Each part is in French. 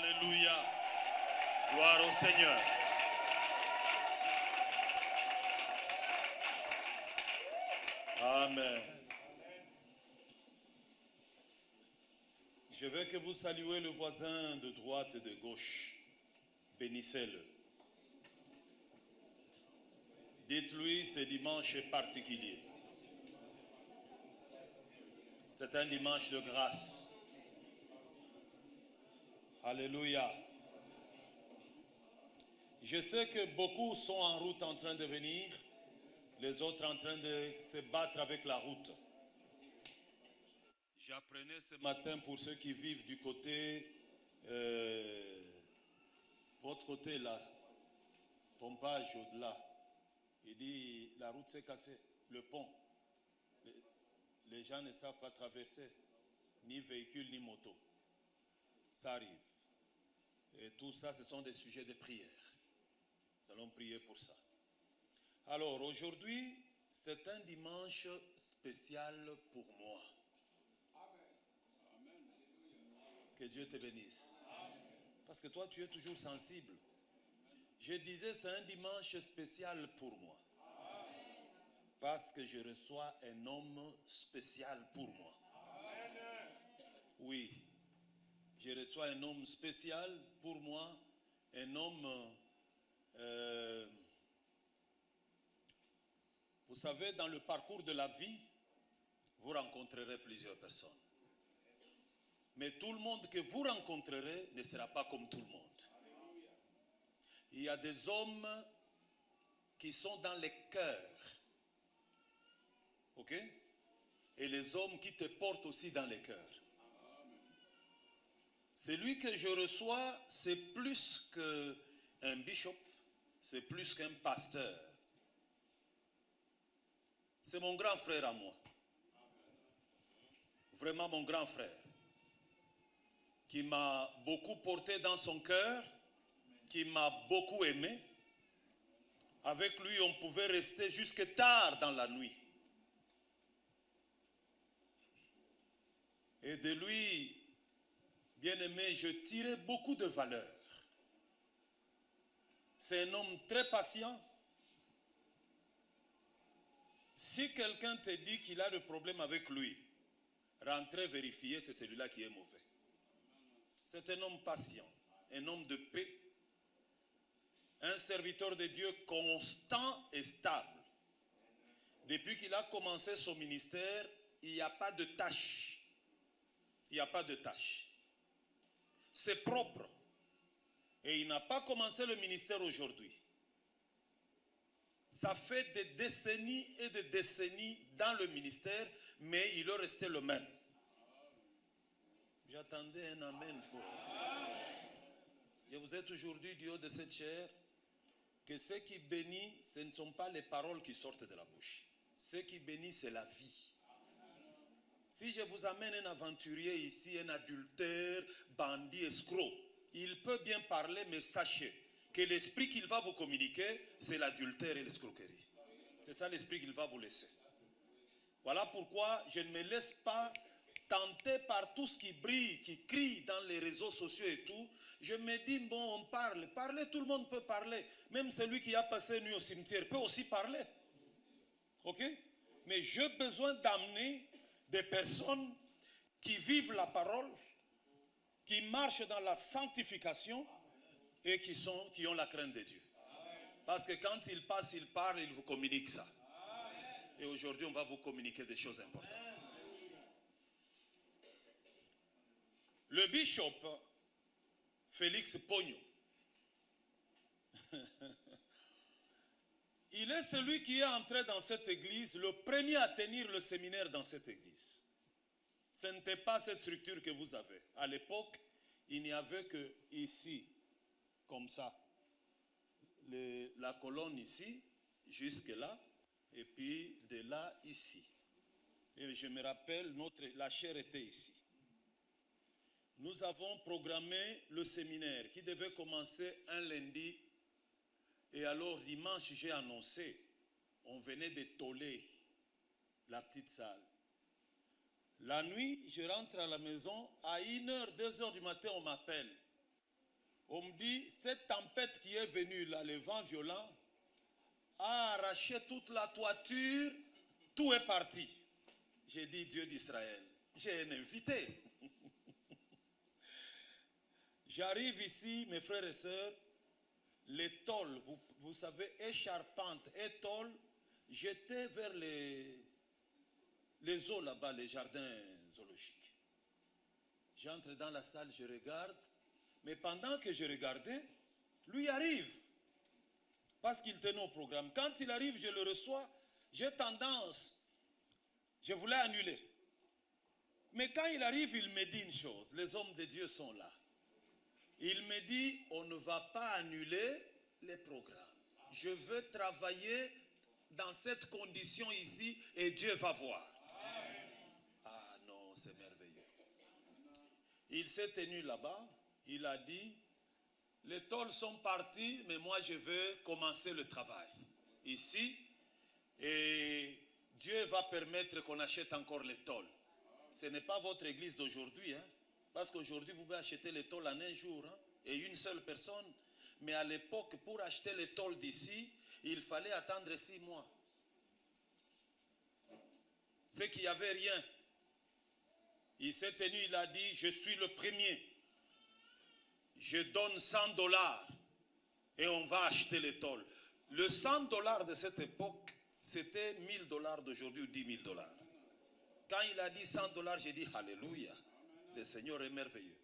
Alléluia. Gloire au Seigneur. Amen. Je veux que vous saluez le voisin de droite et de gauche. Bénissez-le. Dites-lui, ce dimanche est particulier. C'est un dimanche de grâce. Alléluia. Je sais que beaucoup sont en route en train de venir, les autres en train de se battre avec la route. J'apprenais ce matin pour ceux qui vivent du côté, votre côté là, Pompage au-delà. Il dit, la route s'est cassée, le pont. Les gens ne savent pas traverser, ni véhicule, ni moto. Ça arrive. Et tout ça, ce sont des sujets de prière. Nous allons prier pour ça. Alors, aujourd'hui, c'est un dimanche spécial pour moi. Amen. Que Dieu te bénisse. Amen. Parce que toi, tu es toujours sensible. Je disais, c'est un dimanche spécial pour moi. Amen. Parce que je reçois un homme spécial pour moi. Amen. Oui. Je reçois un homme spécial pour moi, un homme, vous savez, dans le parcours de la vie, vous rencontrerez plusieurs personnes. Mais tout le monde que vous rencontrerez ne sera pas comme tout le monde. Il y a des hommes qui sont dans les cœurs, ok? Et les hommes qui te portent aussi dans les cœurs. Celui que je reçois, c'est plus qu'un bishop, c'est plus qu'un pasteur. C'est mon grand frère à moi. Vraiment mon grand frère. Qui m'a beaucoup porté dans son cœur, qui m'a beaucoup aimé. Avec lui, on pouvait rester jusque tard dans la nuit. Et de lui, bien-aimé, je tirais beaucoup de valeurs. C'est un homme très patient. Si quelqu'un te dit qu'il a des problèmes avec lui, rentrez vérifier, c'est celui-là qui est mauvais. C'est un homme patient, un homme de paix, un serviteur de Dieu constant et stable. Depuis qu'il a commencé son ministère, il n'y a pas de tâche. Il n'y a pas de tâche. C'est propre. Et il n'a pas commencé le ministère aujourd'hui. Ça fait des décennies et des décennies dans le ministère, mais il est resté le même. J'attendais un amen fort. Je vous ai toujours dit du haut de cette chair que ce qui bénit, ce ne sont pas les paroles qui sortent de la bouche. Ce qui bénit, c'est la vie. Si je vous amène un aventurier ici, un adultère, bandit, escroc, il peut bien parler, mais sachez que l'esprit qu'il va vous communiquer, c'est l'adultère et l'escroquerie. C'est ça l'esprit qu'il va vous laisser. Voilà pourquoi je ne me laisse pas tenter par tout ce qui brille, qui crie dans les réseaux sociaux et tout. Je me dis, bon, on parle. Parler, tout le monde peut parler. Même celui qui a passé nuit au cimetière peut aussi parler. Ok? Mais j'ai besoin d'amener des personnes qui vivent la parole, qui marchent dans la sanctification et qui ont la crainte de Dieu. Parce que quand ils passent, ils parlent, ils vous communiquent ça. Et aujourd'hui, on va vous communiquer des choses importantes. Le bishop Félix Pogno, il est celui qui est entré dans cette église, le premier à tenir le séminaire dans cette église. Ce n'était pas cette structure que vous avez. À l'époque, il n'y avait que ici, comme ça. La colonne ici, jusque là, et puis de là, ici. Et je me rappelle, la chaire était ici. Nous avons programmé le séminaire qui devait commencer un lundi. Et alors, dimanche, j'ai annoncé, on venait de toller la petite salle. La nuit, je rentre à la maison, à 1h, 2h du matin, on m'appelle. On me dit, cette tempête qui est venue là, le vent violent, a arraché toute la toiture, tout est parti. J'ai dit, Dieu d'Israël, j'ai un invité. J'arrive ici, mes frères et sœurs, les tôles, vous savez, et charpente, et tôles, j'étais vers les eaux là-bas, les jardins zoologiques. J'entre dans la salle, je regarde, mais pendant que je regardais, lui arrive. Parce qu'il tenait au programme. Quand il arrive, je le reçois, j'ai tendance, je voulais annuler. Mais quand il arrive, il me dit une chose, les hommes de Dieu sont là. Il me dit, on ne va pas annuler les programmes. Je veux travailler dans cette condition ici et Dieu va voir. Ah non, c'est merveilleux. Il s'est tenu là-bas, il a dit, les tôles sont partis, mais moi je veux commencer le travail ici. Et Dieu va permettre qu'on achète encore les tôles. Ce n'est pas votre église d'aujourd'hui, hein? Parce qu'aujourd'hui vous pouvez acheter les tôles en un jour, hein? Et une seule personne. Mais à l'époque, pour acheter les tôles d'ici, il fallait attendre 6 mois. C'est qu'il n'y avait rien. Il s'est tenu, il a dit, je suis le premier. Je donne $100 et on va acheter les tôles. Le $100 de cette époque, c'était $1000 d'aujourd'hui ou $10 000. Quand il a dit $100, j'ai dit Alléluia, le Seigneur est merveilleux.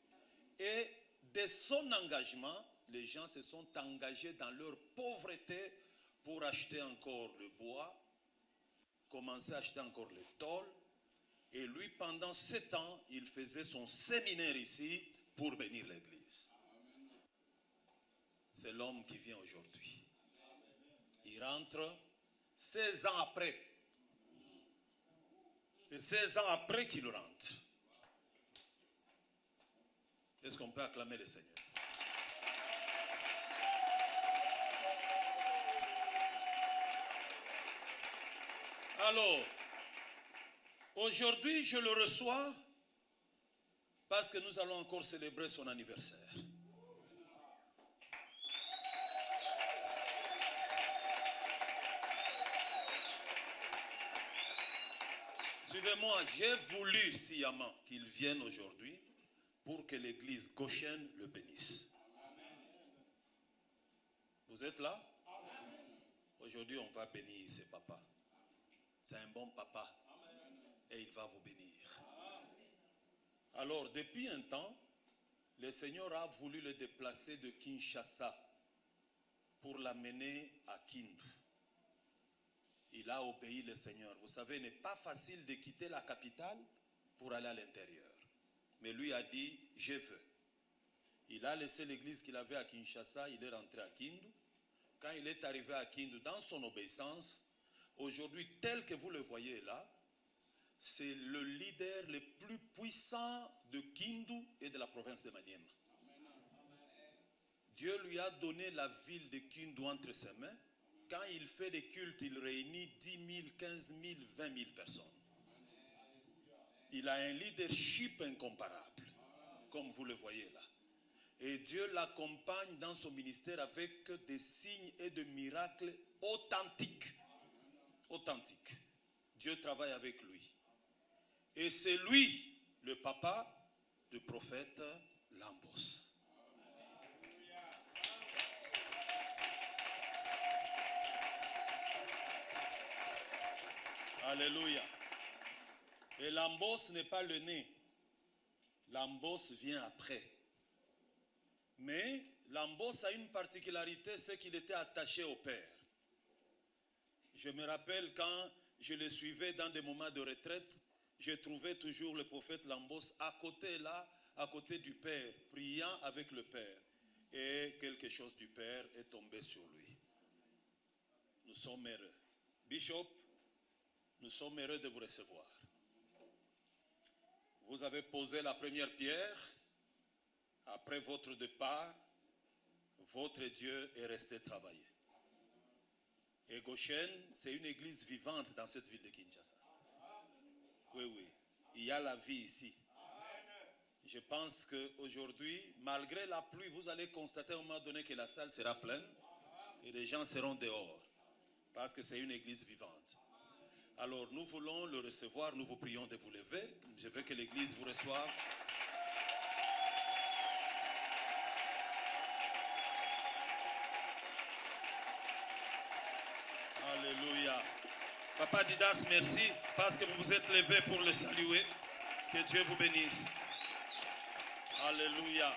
Et de son engagement, les gens se sont engagés dans leur pauvreté pour acheter encore le bois, commencer à acheter encore les tôles. Et lui, pendant 7 ans, il faisait son séminaire ici pour bénir l'église. C'est l'homme qui vient aujourd'hui. Il rentre 16 ans après. C'est 16 ans après qu'il rentre. Est-ce qu'on peut acclamer le Seigneur? Alors, aujourd'hui, je le reçois parce que nous allons encore célébrer son anniversaire. Suivez-moi, j'ai voulu sciemment qu'il vienne aujourd'hui pour que l'église Goshen le bénisse. Vous êtes là? Aujourd'hui, on va bénir ce papa. C'est un bon papa. Et il va vous bénir. Alors, depuis un temps, le Seigneur a voulu le déplacer de Kinshasa pour l'amener à Kindu. Il a obéi le Seigneur. Vous savez, il n'est pas facile de quitter la capitale pour aller à l'intérieur. Mais lui a dit, je veux. Il a laissé l'église qu'il avait à Kinshasa, il est rentré à Kindu. Quand il est arrivé à Kindu, dans son obéissance, aujourd'hui, tel que vous le voyez là, c'est le leader le plus puissant de Kindu et de la province de Maniema. Dieu lui a donné la ville de Kindu entre ses mains. Quand il fait des cultes, il réunit 10 000, 15 000, 20 000 personnes. Il a un leadership incomparable, comme vous le voyez là. Et Dieu l'accompagne dans son ministère avec des signes et des miracles authentiques. Authentiques. Dieu travaille avec lui. Et c'est lui, le papa du prophète Lambos. Alléluia. Et Lambos n'est pas le nez. Lambos vient après. Mais Lambos a une particularité, c'est qu'il était attaché au Père. Je me rappelle quand je le suivais dans des moments de retraite, je trouvais toujours le prophète Lambos à côté là, à côté du Père, priant avec le Père. Et quelque chose du Père est tombé sur lui. Nous sommes heureux. Bishop, nous sommes heureux de vous recevoir. Vous avez posé la première pierre. Après votre départ, votre Dieu est resté travailler. Et Goshen, c'est une église vivante dans cette ville de Kinshasa. Oui, oui. Il y a la vie ici. Je pense qu'aujourd'hui, malgré la pluie, vous allez constater à un moment donné que la salle sera pleine et les gens seront dehors parce que c'est une église vivante. Alors nous voulons le recevoir, nous vous prions de vous lever. Je veux que l'église vous reçoive. Alléluia. Papa Didas, merci parce que vous vous êtes levé pour le saluer. Que Dieu vous bénisse. Alléluia.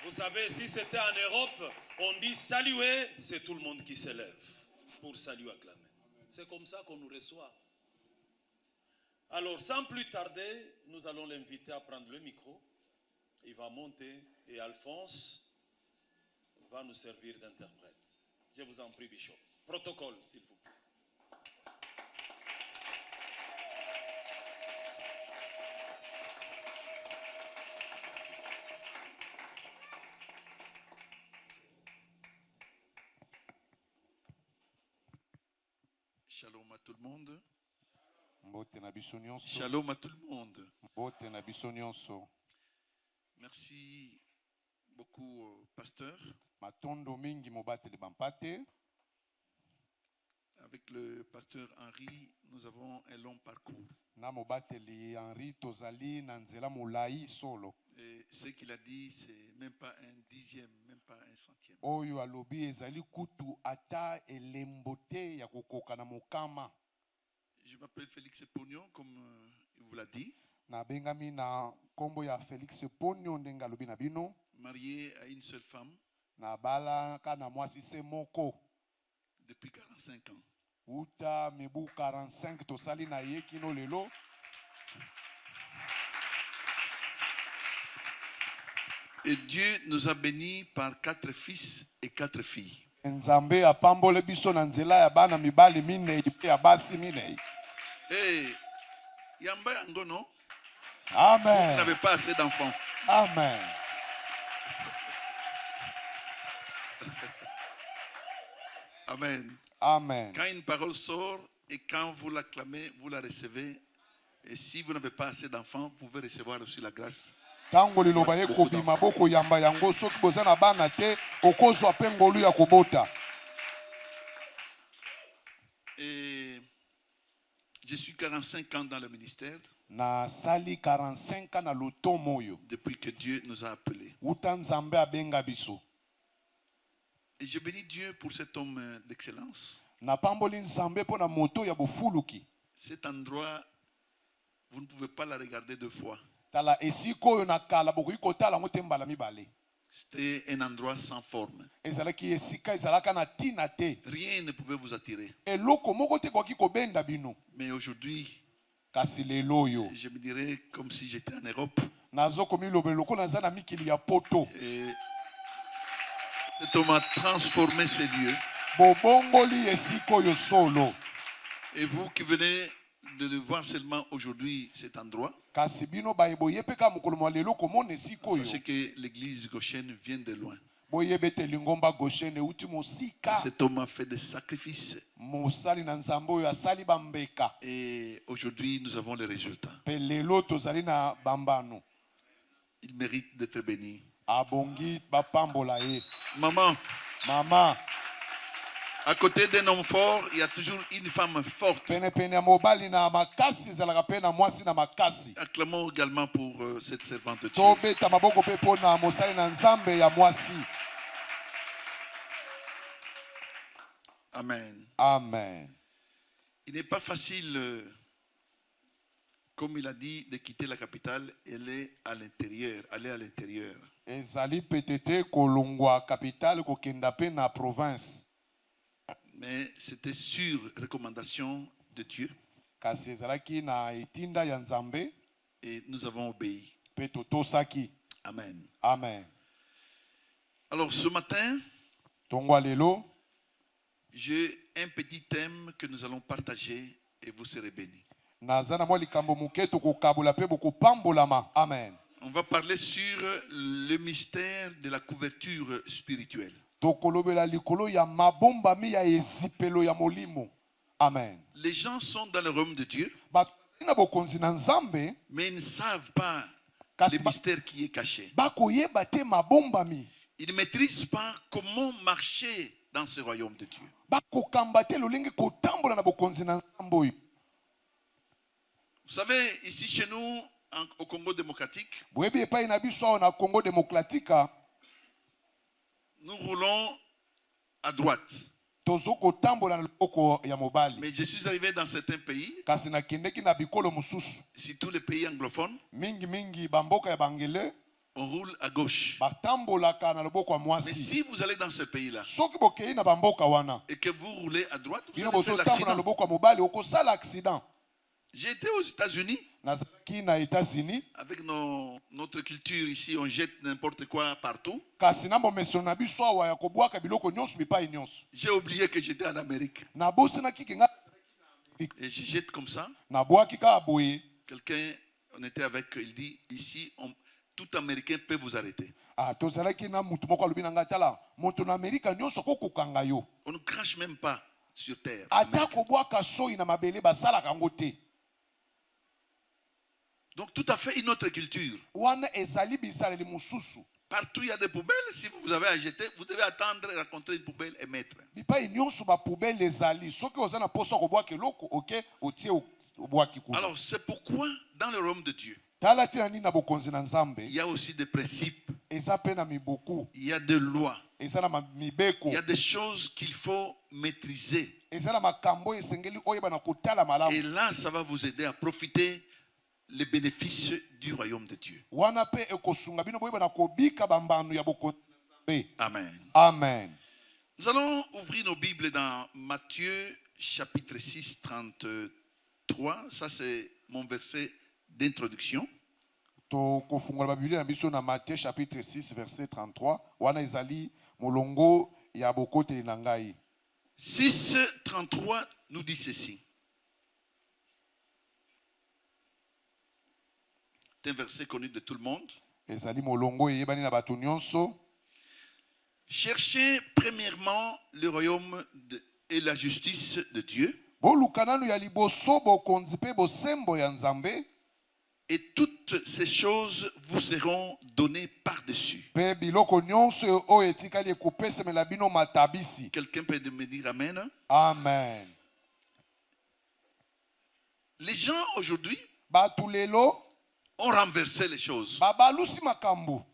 Vous savez, si c'était en Europe, on dit saluer, c'est tout le monde qui se lève pour saluer, acclamer. C'est comme ça qu'on nous reçoit. Alors, sans plus tarder, nous allons l'inviter à prendre le micro. Il va monter et Alphonse va nous servir d'interprète. Je vous en prie, Bishop. Protocole, s'il vous plaît. Shalom à tout le monde. Shalom Shalom à tout le monde. Merci beaucoup, pasteur. Avec le pasteur Henri, nous avons un long parcours. Et ce qu'il a dit, c'est même pas un dixième, même pas un centième. Je m'appelle Félix Pognon, comme il vous l'a dit. Marié à une seule femme depuis 45 ans. Et Dieu nous a bénis par 4 fils et 4 filles. Et Yamba Yangono, Amen. vous n'avez pas assez d'enfants. Amen. Amen. Amen. Quand une parole sort et quand vous l'acclamez, vous la recevez. Et si vous n'avez pas assez d'enfants, vous pouvez recevoir aussi la grâce. Et je suis 45 ans dans le ministère. Depuis que Dieu nous a appelés. Et je bénis Dieu pour cet homme d'excellence. Cet endroit, vous ne pouvez pas la regarder 2 fois. C'était un endroit sans forme. Rien ne pouvait vous attirer. Mais aujourd'hui, je me dirais comme si j'étais en Europe. Et cet homme a transformé ces lieux. Et vous qui venez de le voir seulement aujourd'hui, cet endroit, sachez que l'église Goshen vient de loin. Cet homme a fait des sacrifices. Et aujourd'hui, nous avons les résultats. Il mérite d'être béni. Maman, à côté d'un homme fort, il y a toujours une femme forte. Acclamons également pour cette servante de Dieu. Amen. Amen. Il n'est pas facile, comme il a dit, de quitter la capitale et aller à l'intérieur. Mais c'était sur recommandation de Dieu. Et nous avons obéi. Amen. Amen. Alors ce matin, j'ai un petit thème que nous allons partager et vous serez bénis. Amen. On va parler sur le mystère de la couverture spirituelle. Amen. Les gens sont dans le royaume de Dieu. na bokonzi na Nzambe mais ils ne savent pas kasi le mystère qui est caché. bakoyeba te mabombami. Ils ne maîtrisent pas comment marcher dans ce royaume de Dieu. Bakokamba te lolenge kotambola na bokonzi na Nzambe oyo. Vous savez, ici chez nous, au Congo démocratique, Boyebi epai na biso awa na Congo démocratique nous roulons à droite. tozo kotambola na loboko ya mobali. Mais je suis arrivé dans certains pays, Kasi nakendeki na bikolo mosusu. surtout les pays anglophones, Mingi bamboka ya bangele on roule à gauche. batambolaka na loboko ya Mais mwasi. si vous allez dans ce pays-là Soki bokei na bamboka wana et que vous roulez à droite, vous bino allez faire bozotambola na l'accident. loboko ya mobali okosala accident. J'ai été aux États-Unis, Nazalaki na États-Unis avec notre culture ici, on jette n'importe quoi partout. kasi na bomesano na biso awa ya kobwaka biloko nyonso bipai nyonso. J'ai oublié que j'étais en Amérique. Nabosenaki ke nga Et je jette comme ça. nabwaki kaka boye. Quelqu'un, on était avec, il dit, ici, tout Américain peut vous arrêter. Tozalaki na mutu moko alobi na ngai tala moto na Amerika nyonso akokokanga yo. On ne crache même pas sur terre. Ata kobwaka soi na mabele basalaka yango te. Donc tout à fait une autre culture. Wana ezali bisaleli mosusu. Partout il y a des poubelles. Si vous avez à jeter, vous devez attendre, rencontrer une poubelle et mettre. Bipai nyonso ba poubelle ezali. Soki oza na poso kobwaka eloko oke otie obwaki kuna. Alors c'est pourquoi dans le royaume de Dieu, Tala tina nini na bokonzi na Nzambe il y a aussi des principes, eza pe na miboku, il y a des lois, eza na mibeko, il y a des choses qu'il faut maîtriser. eza na makambo esengeli oyeba na kotala Et malamu. là, ça va vous aider à profiter les bénéfices du royaume de Dieu. Wana pe ekosunga bino boyeba na kobika bambano ya bokonzi na Nzambe. Amen. Amen. Nous allons ouvrir nos Bibles dans Matthieu chapitre 6, 33. Ça, c'est mon verset d'introduction. Tokofungola ba Biblia na biso na Matthieu chapitre 6 verset 33. Wana ezali molongo ya bokoteli na ngai. 6, 33 nous dit ceci. C'est un verset connu de tout le monde. Ezali molongo eyebani na bato nyonso. Cherchez premièrement le royaume et la justice de Dieu, Boluka nanu ya liboso bokonzi pe bosembo ya Nzambe. et toutes ces choses vous seront données par-dessus. Pe biloko nyonso oyo etikali ekopesemela bino matabisi. Quelqu'un peut me dire Amen? Amen. Les gens aujourd'hui Batu lelo ont renversé les choses. babalusi makambo.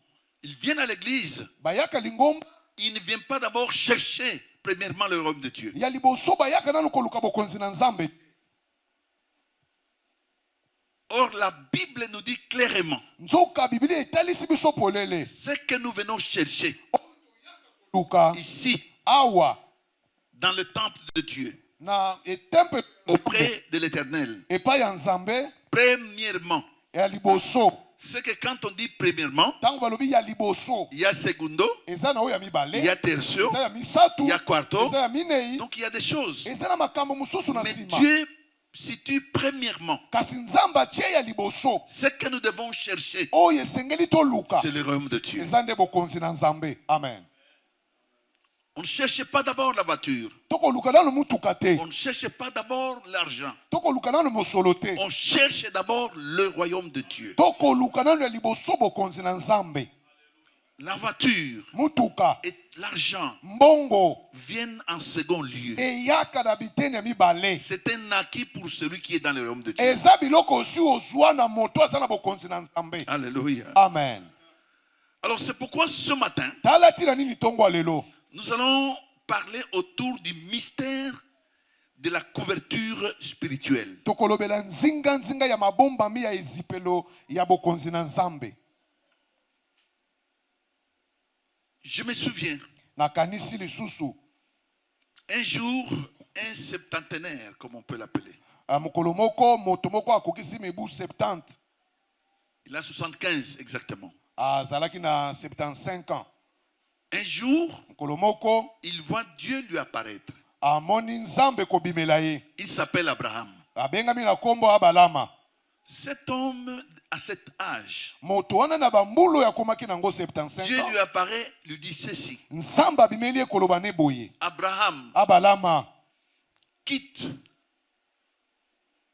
Ils viennent à l'église. Bayaka lingomba Ils ne viennent pas d'abord chercher premièrement le royaume de Dieu. ya liboso bayaka nanu koluka bokonzi na Nzambe. Or, la Bible nous dit clairement Nzoka Biblia etalisi biso polele. ce que nous venons chercher Luka ici, awa dans le temple de Dieu, na temple auprès de l'Éternel. epai ya Nzambe Premièrement, ya liboso. c'est que quand on dit premièrement, Tango balobi ya liboso il y a segundo, eza na oyo ya il y mibale, a tercio, eza ya misatu, il y a quarto. eza ya minei, Donc il y a des choses. eza na makambo mosusu na Mais sima. Dieu situe premièrement Kasi Nzambe atie ya liboso ce que nous devons chercher. oyo esengeli toluka C'est le royaume de Dieu. eza nde bokonzi na Nzambe. Amen. On ne cherche pas d'abord la voiture. Tokoluka nanu mutuka te, On ne cherche pas d'abord l'argent. tokoluka nanu mosolo te, On cherche d'abord le royaume de Dieu. tokoluka nanu ya liboso bokonzi na Nzambe. La voiture Mutuka et l'argent mbongo viennent en second lieu. eyaka na biteni ya mibale. C'est un acquis pour celui qui est dans le royaume de Dieu. Eza biloko osi ozwa na moto aza na bokonzi na Nzambe. Alléluia. Amen. Alors c'est pourquoi ce matin, Tala tina nini tongo lelo. nous allons parler autour du mystère de la couverture spirituelle. Tokolobela nzinga nzinga ya mabombami ya ezipelo ya bokonzi na Nzambe. Je me souviens, Nakanisi lisusu un jour, un septantenaire, comme on peut l'appeler, mokolo moko moto moko akokisi mibu 70. il a 75 exactement. Azalaki na 75 ans. Un jour, Mokolo moko il voit Dieu lui apparaître. amoni Nzambe kobimela ye. Il s'appelle Abraham. Abengami na kombo Abalama. Cet homme, à cet âge, Moto wana na bambulu ya komaki nango 75 Dieu ans. lui apparaît, lui dit ceci. Nzambe abimeli ekoloba ne boye. Abraham, Abalama, quitte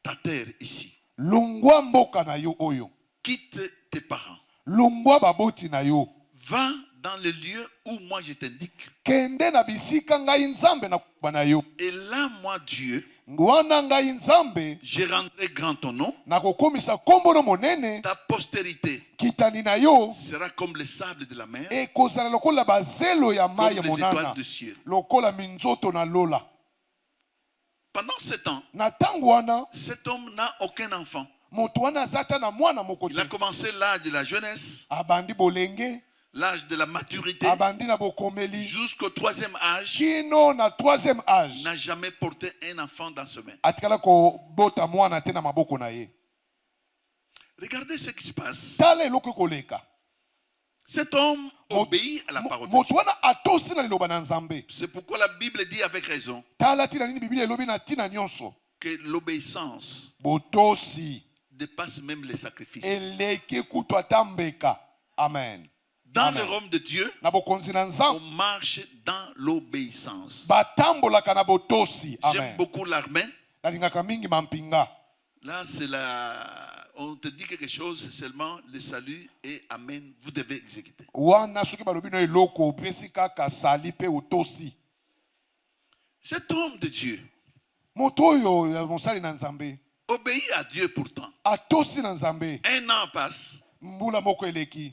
ta terre ici. longwa mboka na yo oyo, quitte tes parents, longwa baboti na yo, va dans le lieu où moi je t'indique. kende na bisika ngai nzambe na kuba na yo. Et là, moi, Dieu, Wana ngai nzambe je rendrai grand ton nom. na kokomisa kombo no monene, Ta postérité kitani na yo sera comme le sable de la mer, ekozala lokola bazelo ya comme mai ya les étoiles monana, du ciel. lokola minzoto na lola. Pendant ce temps, Na tango wana cet homme n'a aucun enfant. moto wana azata na mwana moko Il a te, commencé l'âge de la jeunesse, abandi bolenge, l'âge de la maturité, abandi na bokomeli, jusqu'au troisième âge, kino na troisième âge n'a jamais porté un enfant dans ses mains. atikala kobota mwana te na maboko na ye. Regardez ce qui se passe. Tala eloko koleka, Cet homme obéit à la parole de moto Dieu. wana atosi na liloba na nzambe. C'est pourquoi la Bible dit avec raison Tala tina nini biblia elobi na tina nyonso, que l'obéissance botosi dépasse même les sacrifices. eleki kutu ata mbeka. Amen. Dans Amen. le royaume de Dieu, Na bokonzi na on nzambe marche dans l'obéissance. batambolaka na botosi. J'aime Amen. beaucoup l'armée. Nalingaka mingi mampinga. Là, c'est on te dit quelque chose, seulement le salut et amen, vous devez exécuter. Wana soki balobi no eloko opesi kaka sali pe otosi. Cet homme de Dieu Moto oyo ya mosali na nzambe obéit à Dieu pourtant. atosi na nzambe. Un an passe, Mbula moko eleki,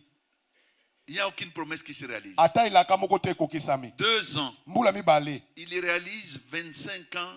il n'y a aucune promesse qui se réalise. ata elaka moko te ekokisami. 2 ans, Mbula mibale il réalise 25 ans,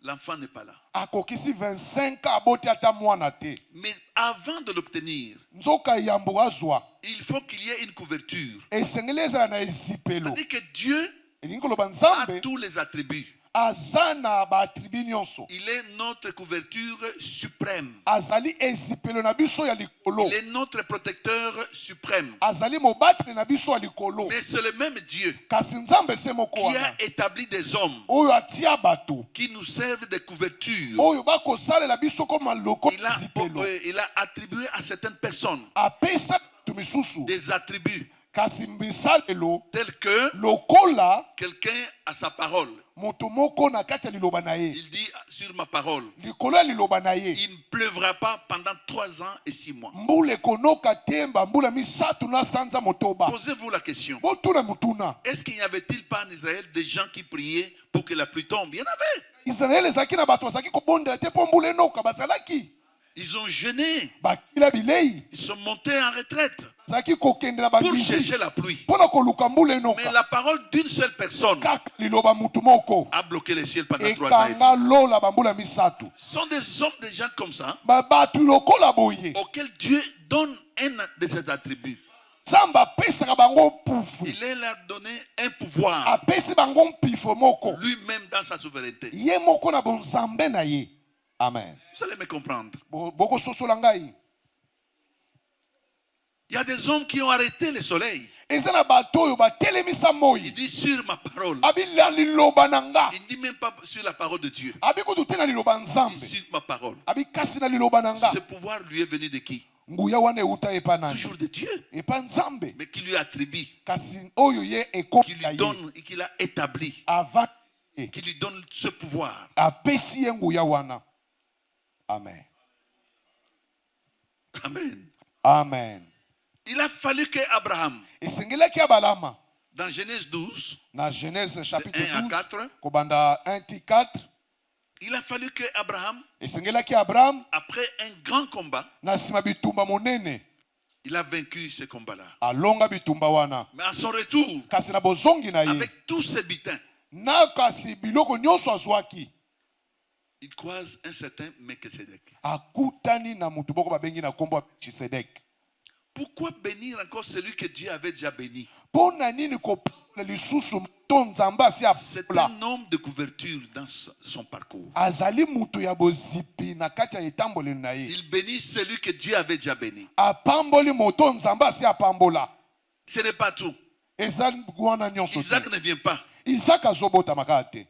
l'enfant n'est pas là. akokisi 25 aboti ata mwana te. Mais avant de l'obtenir, Nzoka yambo azwa il faut qu'il y ait une couverture. esengeli ezala na ezipelo. C'est-à-dire que Dieu Elingi koloba a nzambe tous les attributs. aza na baatribi nyonso, Il est notre couverture suprême. azali ezipelo na biso ya likolo, Il est notre protecteur suprême. azali mobateli na biso ya likolo. Mais c'est le même Dieu Kasi nzambe se moko qui wana a établi des hommes oyo atia bato qui nous servent de couverture. oyo bakosalela biso koma loko Il a, zipelo, il a attribué à certaines personnes apesa bato misusu des attributs kasi bisalelo tels que lokola quelqu'un a sa parole. moto moko na kati ya liloba na ye, Il dit sur ma parole, likolo ya liloba na ye il ne pleuvra pas pendant 3 ans et 6 mois. mbula ekonoka temba mbula misato na sanza motoba. Posez-vous la question. Botuna mutuna, Est-ce qu'il n'y avait-il pas en Israël des gens qui priaient pour que la pluie tombe? Il y en avait. Israeli ezalaki na bato bazalaki kobondela te mpo mbula enoka, bazalaki Ils ont jeûné. bakila bilei, Ils sont montés en retraite bazalaki kokendela pour bangisi chercher la pluie. mpo na koluka mbula Mais enoka. la parole d'une seule personne Kaka liloba mutu moko a bloqué le ciel pendant 3 ans. ekanga lola bambula misato. Ce sont des hommes, des gens comme ça, Bato lokola boye auxquels Dieu donne un de ses attributs. nzambe apesaka bango pufu, Il leur donné un pouvoir, apesi bango mpifo moko lui-même dans sa souveraineté. ye moko na bonzambe na ye. Amen. Vous allez me comprendre. Bokososola ngai, Il y a des hommes qui ont arrêté le soleil. eza na bato oyo batelemisa Il moi, dit sur ma parole. abila liloba na nga, Il ne dit même pas sur la parole de Dieu. abi kutu te na liloba Il dit nzambe, sur ma parole. abi kasi na liloba na nga. Ce pouvoir lui est venu de qui? Nguya wana euta epa nani? Toujours de Dieu. Epa nzambe, Mais qui lui attribue, kasi oyo ye qui ekoki lui ya ye donne et qui l'a établi, avant qui lui donne ce pouvoir. apesi ye nguya wana. Amen. Amen. Amen. Il a fallu que Abraham, Esengelaki abalama dans Genèse 12, na Genèse chapitre 1 à 12 4, kobanda 1 ti 4, il a fallu que Abraham, esengelaki Abraham après un grand combat, na nsima bitumba monene il a vaincu ce combat-là. alonga bitumba wana, Mais à son retour, kasi na bozongi na ye avec tous ses butins, na kasi biloko nyonso azwaki, il croise un certain Melchisedec. akutani na mutu moko babengi na kombo ya Melchisedek. Pourquoi bénir encore celui que Dieu avait déjà béni? Mpo na nini kopona lisusu to nzambe asi C'est apola? un homme de couverture dans son parcours. Azali mutu ya bozipi na kati ya etamboleli na ye, Il bénit celui que Dieu avait déjà béni. apamboli moto nzambe asi apambola. Ce n'est pas tout. Eza wana nyonso Isaac te. ne vient pas. Isaka azobotama kaka te.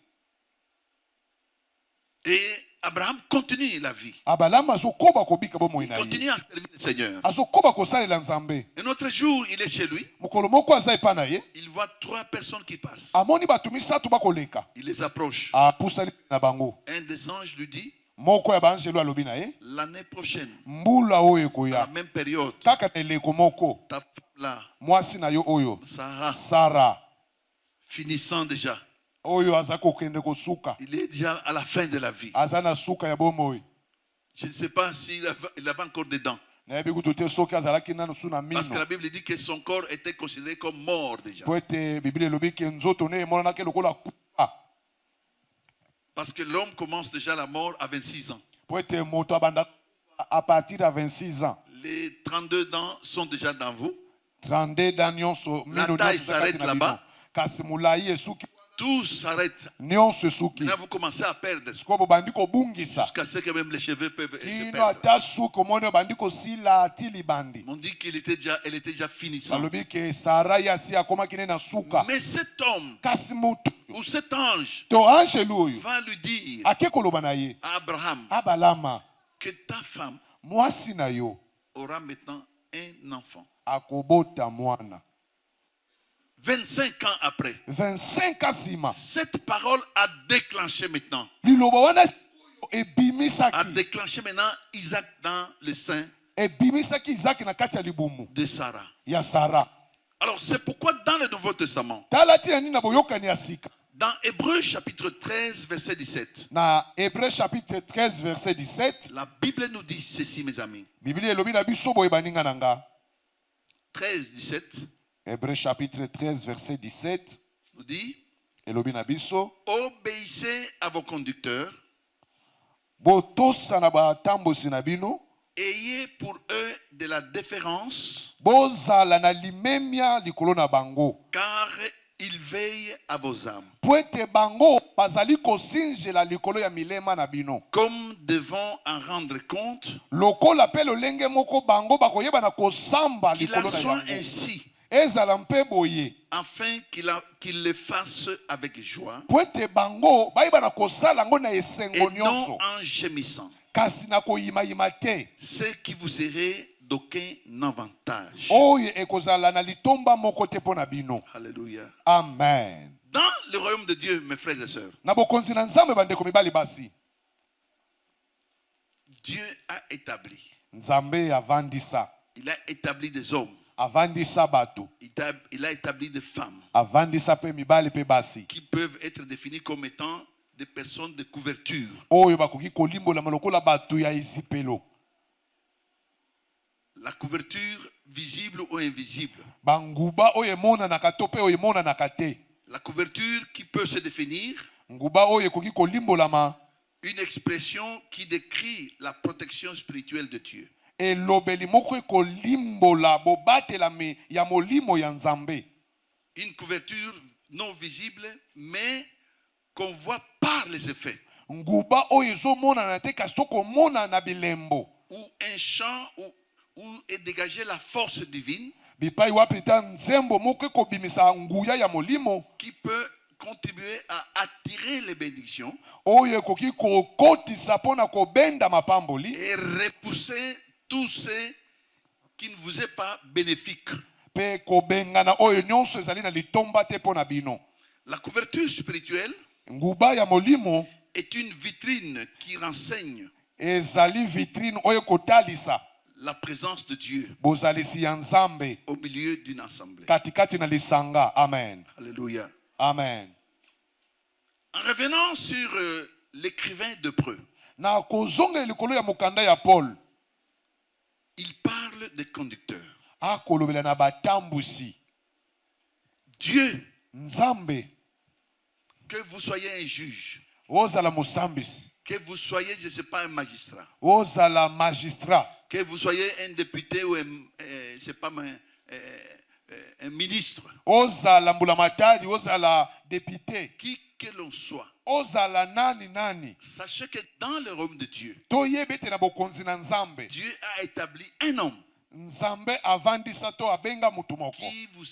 Et Abraham continue la vie. Abalama azokoba kobika bomoi Il na ye, continue à servir le Seigneur. azokoba kosalela nzambe. Un autre jour, il est chez lui. Mokolo moko aza epa na ye, Il voit 3 personnes qui passent. amoni bato misato bakoleka, Il les approche. apusani na bango. Un des anges lui dit, moko ya banjelo alobi na ye l'année prochaine, mbula oyo à la ekoya même période, kaka na eleko moko ta femme là, mwasi na yo oyo Sarah, Sara finissant déjà, oyo aza kokende kosuka il est déjà à la fin de la vie. aza na suka ya bomoi Je ne sais pas s'il il avait encore des dents. nayebi kutu te soki azalaki nanu su na Parce que mino la Bible dit que son corps était considéré comme mort déjà. po ete biblia elobi ke nzoto ne emonanaki lokola kufa Parce que l'homme commence déjà la mort à 26 ans. po ete moto abanda à partir ya 26 ans Les 32 dents sont déjà dans vous. 32 da nyonso mino taille nyonso eza kati s'arrête na là-bas. bino kasi molai esuki Tout s'arrête. nyonso esuki Là, vous commencez à perdre. sikoyo bobandi kobungisa Jusqu'à ce que même les cheveux peuvent se kino perdre. ata suki omoni obandi kosila ti libandi On dit qu'elle était déjà finissante. balobi ke sara ye asi akomaki ne na suka Mais cet homme kasi motu ou cet ange to angelu oyo va lui dire ake koloba na ye à Abraham abalama que ta femme mwasi na yo aura maintenant un enfant. akobota mwana 25 ans après, 25 ans nsima cette parole a déclenché maintenant. liloba wana A ebimisaki déclenché maintenant Isaac dans le sein ebimisaki izaki na kati ya libumu de Sarah. ya sara Alors c'est pourquoi dans le Nouveau Testament, tala tina nini na boyokani ya sika dans Hébreux chapitre 13, verset 17, na hébreu chapitre 13 verset 17 la Bible nous dit ceci, mes amis. biblia elobi na biso boye baninga na nga 13, 17 hébreu chapitre 13 verset 17 nous dit, elobi na biso obéissez à vos conducteurs, botosa na batambosi na bino ayez pour eux de la déférence, bozala na limemia likolo na bango car ils veillent à vos âmes, po ete bango bazali kosinzela likolo ya milema na bino comme devant en rendre compte, lokola mpe lolenge moko bango bakoyeba na kosamba qu'il likolo en na soit yango ainsi, ezala mpe boye afin qu'il le fasse avec joie po ete bango bayeba na kosala yango na et esengo non nyonso en gémissant, kasi na koyimayima te ce qui vous serait d'aucun avantage. oyo ekozala na litomba moko te mpo na bino Alléluia. amen Dans le royaume de Dieu, mes frères et sœurs, na bokonzi na nzambe bandeko mibali basi Dieu a établi, nzambe avandisa il a établi des hommes, avandisa bato il a établi des femmes avandisa mpe mibali mpe basi qui peuvent être définies comme étant des personnes de couverture. oyo bakoki kolimbolama lokola bato ya ezipelo La couverture visible ou invisible. banguba oyo emonanaka to mpe oyo emonanaka te La couverture qui peut se définir, nguba oyo ekoki kolimbolama une expression qui décrit la protection spirituelle de Dieu. elobeli moko ekolimbola bobatelami ya molimo ya nzambe Une couverture non visible, mais qu'on voit par les effets. nguba oyo ezomonana te kasi tokomona na bilembo Ou un champ où est dégagée la force divine bipai wapi ta nzembo moko ekobimisa nguya ya molimo qui peut contribuer à attirer les bénédictions oyo ekoki kokotisa mpo na kobenda mapamboli et repousser tout ce qui ne vous est pas bénéfique. mpe kobengana oyo nyonso ezali na litomba te mpo na bino La couverture spirituelle nguba ya molimo est une vitrine qui renseigne ezali vitrine oyo kotalisa la présence de Dieu bozalisi ya nzambe au milieu d'une assemblée. katikati na lisanga amen Alléluia. amen En revenant sur l'écrivain d'Hébreux, na kozongela likolo ya mokanda ya paul il parle des conducteurs. akolobela na batambusi Dieu, nzambe que vous soyez un juge, ozala mosambisi que vous soyez, je ne sais pas, un magistrat, ozala magistrat que vous soyez un député ou je sais pas, un ministre, ozala mbulamatari ozala député qui que l'on soit, ozala nani sachez que dans le royaume de Dieu, toyebi ete na bokonzi na nzambe Dieu a établi un homme nzambe avandisa to abenga mutu moko qui vous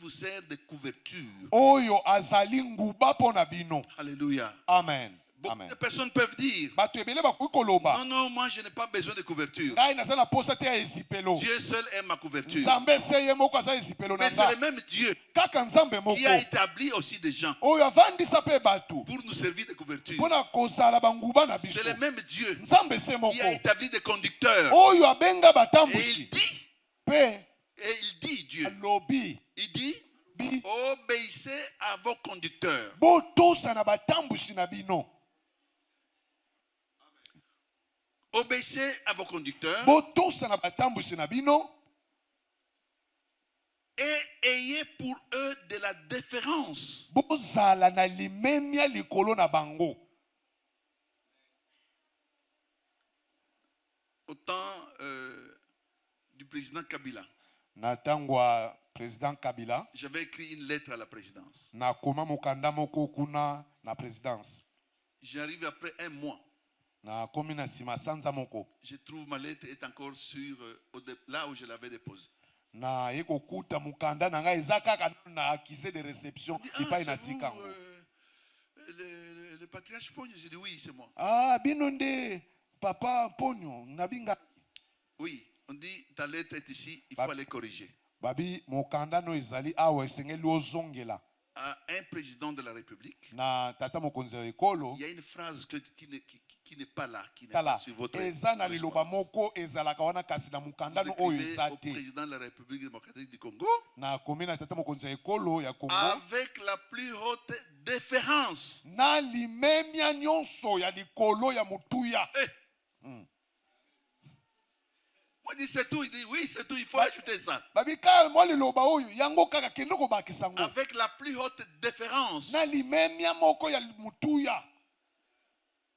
sert de couverture. oyo azali nguba mpo na bino Alléluia. amen Beaucoup Amen. de personnes peuvent dire, bato ebele bakoki koloba non, non, moi je n'ai pas besoin de couverture. ngai naza na posa te ya ezipelo Dieu seul est ma couverture. nzambe se ye moko aza ezipelo na Mais c'est le nga même Dieu kaka nzambe moko qui a établi aussi des gens oyo avandisa mpe bato pour nous servir de couverture. mpo na kozala banguba na biso C'est le même Dieu nzambe se qui moko a établi des conducteurs. oyo abenga Et batambusi il dit, mpe Dieu, alobi il dit, bi obéissez à vos conducteurs. botosa na batambusi na bino Obéissez à vos conducteurs botosa na batambusi na bino et ayez pour eux de la déférence. bozala na limemia likolo na bango Au temps du président Kabila, na ntango ya président kabila j'avais écrit une lettre à la présidence. nakoma mokanda moko kuna na présidence J'arrive après un mois. nakomi na nsima sanza moko Je trouve ma lettre est encore sur là où je l'avais déposée. naye kokuta mokanda na ngai eza kaka na accusé de réception Je dis, epai c'est na vous, tika yango le patriarche Pogno. J'ai dit oui, c'est moi. bino nde papa ponyo nabinga Oui, on dit ta lettre est ici, il faut aller corriger. babi mokanda no ezali awa esengeli ozongela À un président de la République, na tata mokonzi ya ekolo il y a une phrase qui n'est pas là, qui n'est pas tala sur votre eza na liloba correspondance. moko ezalaka wana kasi na mokanda Vous no oyo écrivez eza au te président de la République démocratique du Congo nakomi na tata mokonzi ya ekolo ya kongo avec la plus haute déférence. na limemia nyonso ya likolo ya motuya Moi, je dis c'est tout. Il dit oui, c'est tout. Il faut ajouter ça. babi kaka mwa liloba oyo yango kaka kende kobakisa ngo Avec la plus haute déférence. na limemia moko ya motuya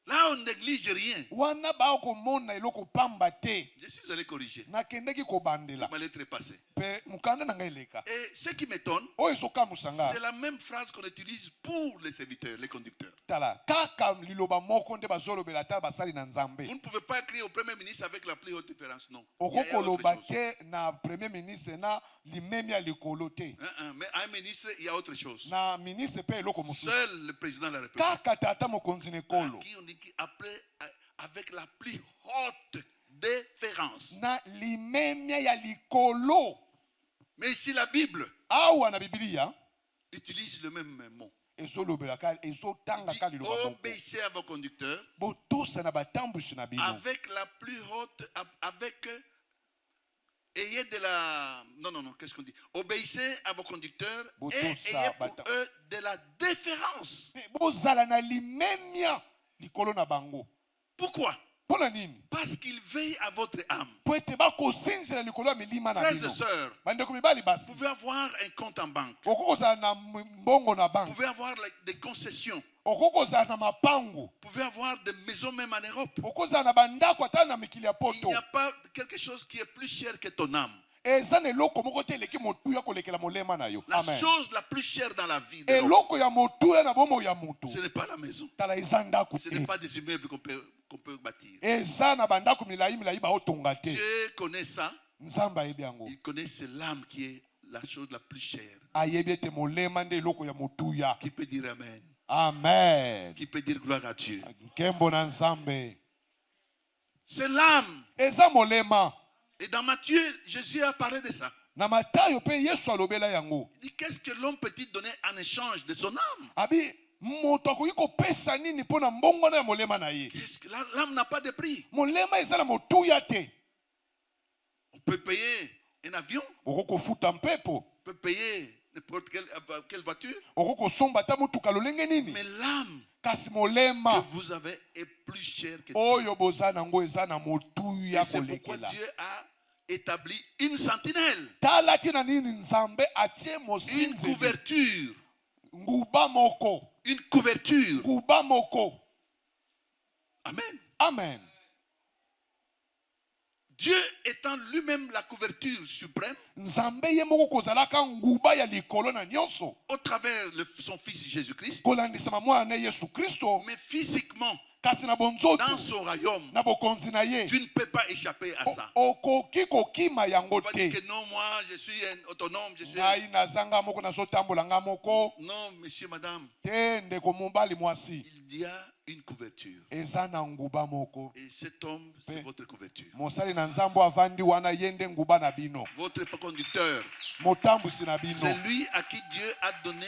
Là, on ne néglige rien. wana bakomona eloko pamba te Je suis allé corriger. nakendeki kobandela Ma lettre est passée. mpe mokanda na ngai eleka Et ce qui m'étonne, oyo ezokamusa nga c'est la même phrase qu'on utilise pour les serviteurs, les conducteurs. tala kaka liloba moko nde bazolobela ata basali na nzambe Vous ne pouvez pas écrire au Premier ministre avec la plus haute différence, non. Il y a autre okokoloba chose. te na premier ministre na limemi ya likolo te Mais à un ministre, il y a autre chose. na ministre mpe eloko mosusu Seul le président de la République, kaka tata mokonzi na à ekolo qui on dit après, avec la plus haute déférence. na limemia ya likolo Mais ici, la Bible awa na bibilia utilise le même mot. ezolobelaka Il ezotangaka dit, liloba moko obéissez à vos conducteurs botosa na batambusi na bino avec la plus haute, avec, ayez de la, non, qu'est-ce qu'on dit? Obéissez à vos conducteurs Boto et sa ayez pour bata. eux de la déférence. Mpe bozala na limemia likolo na bango Pourquoi? mpo na nini Parce qu'ils veillent à votre âme. po ete bakosinzela likolo ya milima na Frères et bino sœurs, bandeko mibali vous basi pouvez avoir un compte en banque. okoki kozala na mbongo na Vous banke pouvez avoir des concessions. okoki kozala na mapango Vous pouvez avoir des maisons même en Europe. okoki kozala na bandako ata na mikili ya Il poto n'y a pas quelque chose qui est plus cher que ton âme. eza na eloko moko te eleki motuya kolekela molema na yo La amen chose la plus chère dans la vie de l'homme, eloko ya motuya na bomoi ya motu ce n'est pas la maison. tala eza ndako Ce te n'est pas des immeubles qu'on peut bâtir. eza na bandako milai baotonga te Dieu connaît ça. nzambe ayebi yango Il connaît c'est l'âme qui est la chose la plus chère. ayebi ete molema nde eloko ya motuya Qui peut dire Amen? amen Qui peut dire gloire à Dieu? nkembo na nzambe C'est l'âme. eza molema Et dans Matthieu, Jésus a parlé de ça. na matayo mpe yesu alobela yango Il dit qu'est-ce que l'homme peut-il donner en échange de son âme? abi moto akoki kopesa nini mpo na mbongwana ya molema na ye Qu'est-ce que l'âme n'a pas de prix? molema eza na motuya te On peut payer un avion, okoki kofuta mpepo on peut payer n'importe quelle voiture, okoki kosomba ata motuka lolenge nini mais l'âme kasi que molema vous avez est plus chère que tout. oyo boza nango eza na Et motuya c'est pourquoi kolekela Dieu a établi une sentinelle, tala tina nini nzambe atie une mosinzeli couverture, nguba moko une couverture. nguba moko Amen. amen Dieu étant lui-même la couverture suprême, nzambe ye moko kozalaka nguba ya likolo na nyonso au travers son fils Jésus-Christ, kolandisama mwana na yesu kristo mais physiquement, kasi na bonzoto dans son royaume, na bokonzi na ye tu ne peux pas échapper à ça. okoki kokima yango On va dire te. que non, moi, je suis un autonome, je suis... Ngai nazanga moko nazotambola nga moko Non, monsieur, madame, te, ndeko mobali mwasi, il y a une couverture. eza na nguba moko. Et cet homme, c'est votre couverture. Mosali na nzambo avandi wana ye nde nguba na bino, Votre conducteur, motambusi na c'est bino, lui à qui Dieu a donné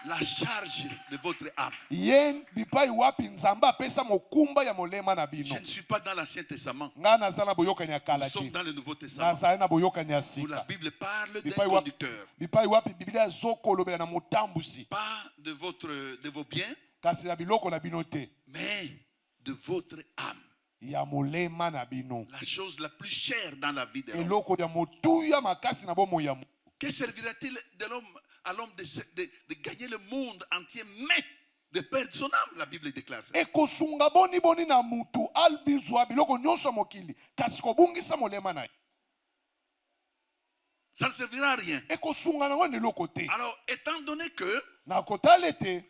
la charge de votre âme. ye bipai wapi nzambe apesa mokumba ya molema na bino. Je ne suis pas dans l'Ancien Testament. Nga naza na boyokani ya Nous kala sommes te, dans le Nouveau Testament. nazali na boyokani ya Où la sika. Bible parle d'un Bipai wapi, conducteur. bipai wapi biblia ezokolobela na motambusi, Pas de vos biens, kasi na biloko na bino te, mais de votre âme. ya molema na bino, La chose la plus chère dans la vie de l'homme. eloko ya motuya makasi na bomoi ya Que servira-t-il de l'homme à l'homme de gagner le monde entier, mais de perdre son âme? La Bible déclare ça. ekosunga boni boni na mutu albizwa biloko nyonso ya mokili kasi kobungisa molema na ye, Ça ne servira à rien. ekosunga nango na eloko te. Alors, étant donné que Na kotala ete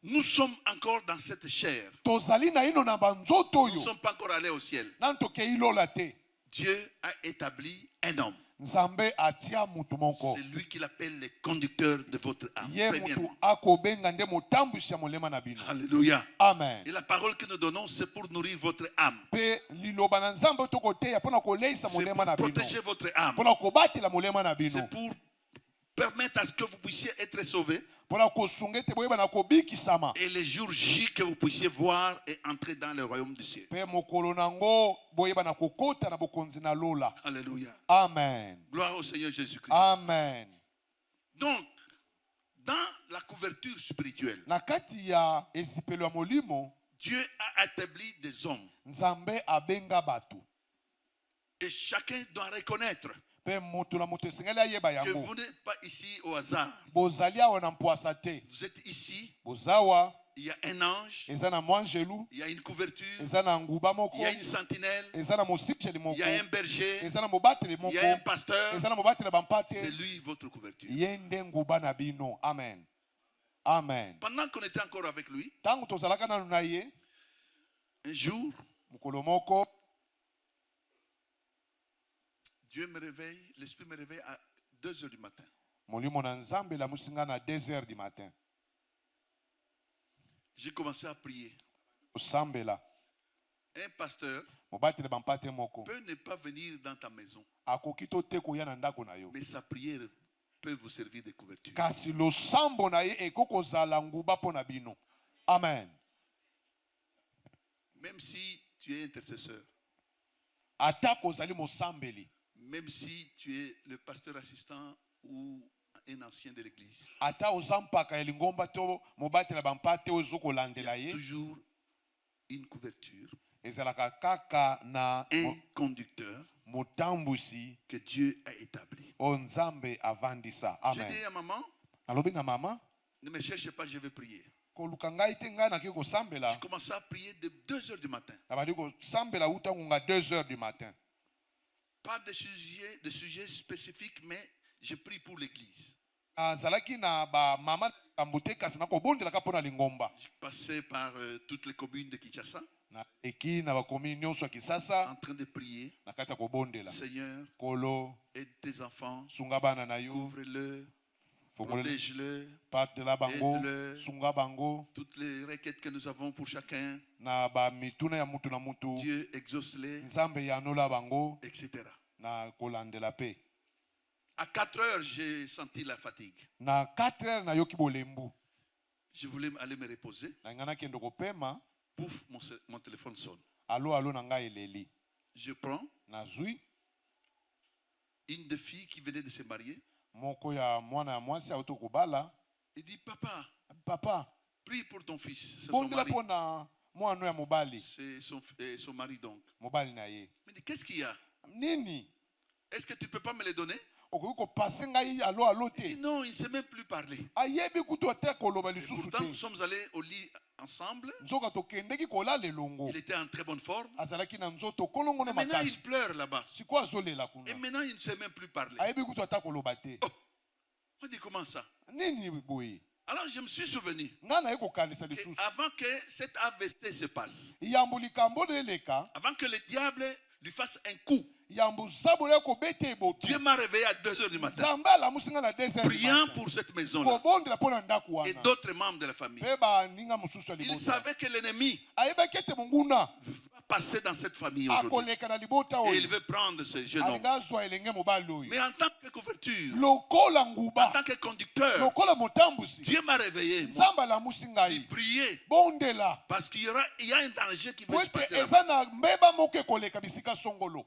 nous sommes encore dans cette chair, tozali na ino na banzoto nous ne oyo sommes pas encore allés au ciel, nani tokei lola te, Dieu a établi un homme. nzambe atia mutu moko, C'est lui qui l'appelle le conducteur de votre âme. ye mutu Premièrement. akobenga nde motambwisi ya molema na bino. Alléluia. Amen. Et la parole que nous donnons, c'est pour nourrir votre âme, Pe liloba na nzambe oyo tokoteya mpona koleisa c'est molema pour na bino, protéger votre âme, mpona kobatela molema na bino, c'est pour permettre à ce que vous puissiez être sauvés mpona kosunga ete boyeba na kobikisama, et les jours J que vous puissiez voir et entrer dans le royaume du ciel. mpe mokolo nango boyeba na kokota na bokonzi na lola. Alléluia. Amen. Gloire au Seigneur Jésus-Christ. Amen. Donc, dans la couverture spirituelle, Na kati ya ezipelo ya molimo, Dieu a établi des hommes nzambe abenga bato, et chacun doit reconnaître mpe mutu na mutu esengeli ayeba que yango. vous n'êtes pas ici au hasard. Bozali awa na mpwasa te, Vous êtes ici, bozawa il y a un ange, eza na mwanjelu, il y a une couverture, eza na nguba il moko, y a une sentinelle, eza na mosikeli il moko, y a un berger, eza na mobateli il moko, y a un pasteur. eza na mobateli ya bampate, C'est lui votre couverture. ye nde nguba na bino. Amen. Amen. Pendant qu'on était encore avec lui, Ntango tozalaka nanu na ye, un jour, mokolo moko Dieu me réveille, l'Esprit me réveille à 2 heures du matin. molimo na nzambe elamusi nga na 2h du matin, J'ai commencé à prier. osambela. Un pasteur Mobateli bampate moko peut ne pas venir dans ta maison, akoki to te koya na ndako na yo, mais sa prière peut vous servir de couverture. kasi losambo na ye ekoki kozala nguba mpo na bino. Amen. Même si tu es intercesseur, Ata kozali mosambeli, même si tu es le pasteur assistant ou un ancien de l'église, ata oza mpaka ya lingomba to mobatela bampate oyo il y ozokolandela a ye, toujours une couverture, ezalaka kaka na un conducteur motambusi que Dieu a établi. oyo nzambe avandisa. J'ai Amen. dit à maman, Nalobi na mama, ne me cherche pas, je vais prier. koluka ngai te, ngai naki kosambela, Je commençais à prier de 2 heures du matin. nabandi kosambela uta ngonga 2h du matin. Pas de sujet spécifique, mais je prie pour l'église. Azalaki na bamama kambo te, kasi nakobondelaka mpo na lingomba. Je passais par toutes les communes de Kinshasa Eki na bakomi nyonso ya Kisasa en train de prier. na kati ya kobondela. Seigneur, Kolo, aide tes enfants, sunga bana na yo, couvre-le, fongole protège-le. patela bango, Aide-le. sunga bango Toutes les requêtes que nous avons pour chacun, na bamituna ya mutu na mutu, Dieu exauce-les, nzambe yanola bango etc. na kolandela pe. À 4 heures, j'ai senti la fatigue. Na 4h nayoki bolembu, Je voulais aller me reposer. na nga nakende kopema, Pouf, mon téléphone sonne. alo na ngai eleli. Je prends Nazwi une des filles qui venait de se marier. moko ya mwana ya mwasi auto kobala, Il dit, papa, papa, prie pour ton fils. C'est son bondela mari. mpo na mwana ya mobali, C'est son mari donc. mobali na ye. Mais il dit, qu'est-ce qu'il y a? Nini? Est-ce que tu ne peux pas me les donner? Okoki kopase ngai alo Il dit, te. non, il ne sait même plus parler. Ayebi kutu ate koloba Et lisusu pourtant, nous te. sommes allés au lit ensemble. Nzoka tokendeki kolala elongo. Il était en très bonne forme. Azalaki na nzoto kolongo na Mais maintenant, il makasi. pleure là-bas. Sikoyo azolela kuna. Et maintenant, il ne sait même plus parler. Ayebi kutu ata koloba te. On dit, comment ça? Nini boye? Alors je me suis souvenu nga naye kokanisa lisusu qu'avant que cet AVC se passe, yambo likambo leleka avant que le diable lui fasse un coup, yambo zabole kobeta ebotu Dieu m'a réveillé à 2h du matin, nzambe alamusi nga na 2 priant pour cette maison-là kobondela mpo na ndako et wana d'autres membres de la famille. mpe baninga mosusu ya Il libota savait que l'ennemi ayebaki ete monguna va passer dans cette famille aujourd'hui. akoleka na libota Et il oyo veut prendre ce jeune homme. alinga azwa elenge mobali oyo Mais en tant que couverture, lokola en nguba tant que conducteur, lokola motambusi Dieu m'a réveillé. Moi. nzambe alamusi Il ngai priait bondela parce qu'il y a un danger qui po veut se ete passer là-bas. eza na mbeba moko ekoleka bisika songolo.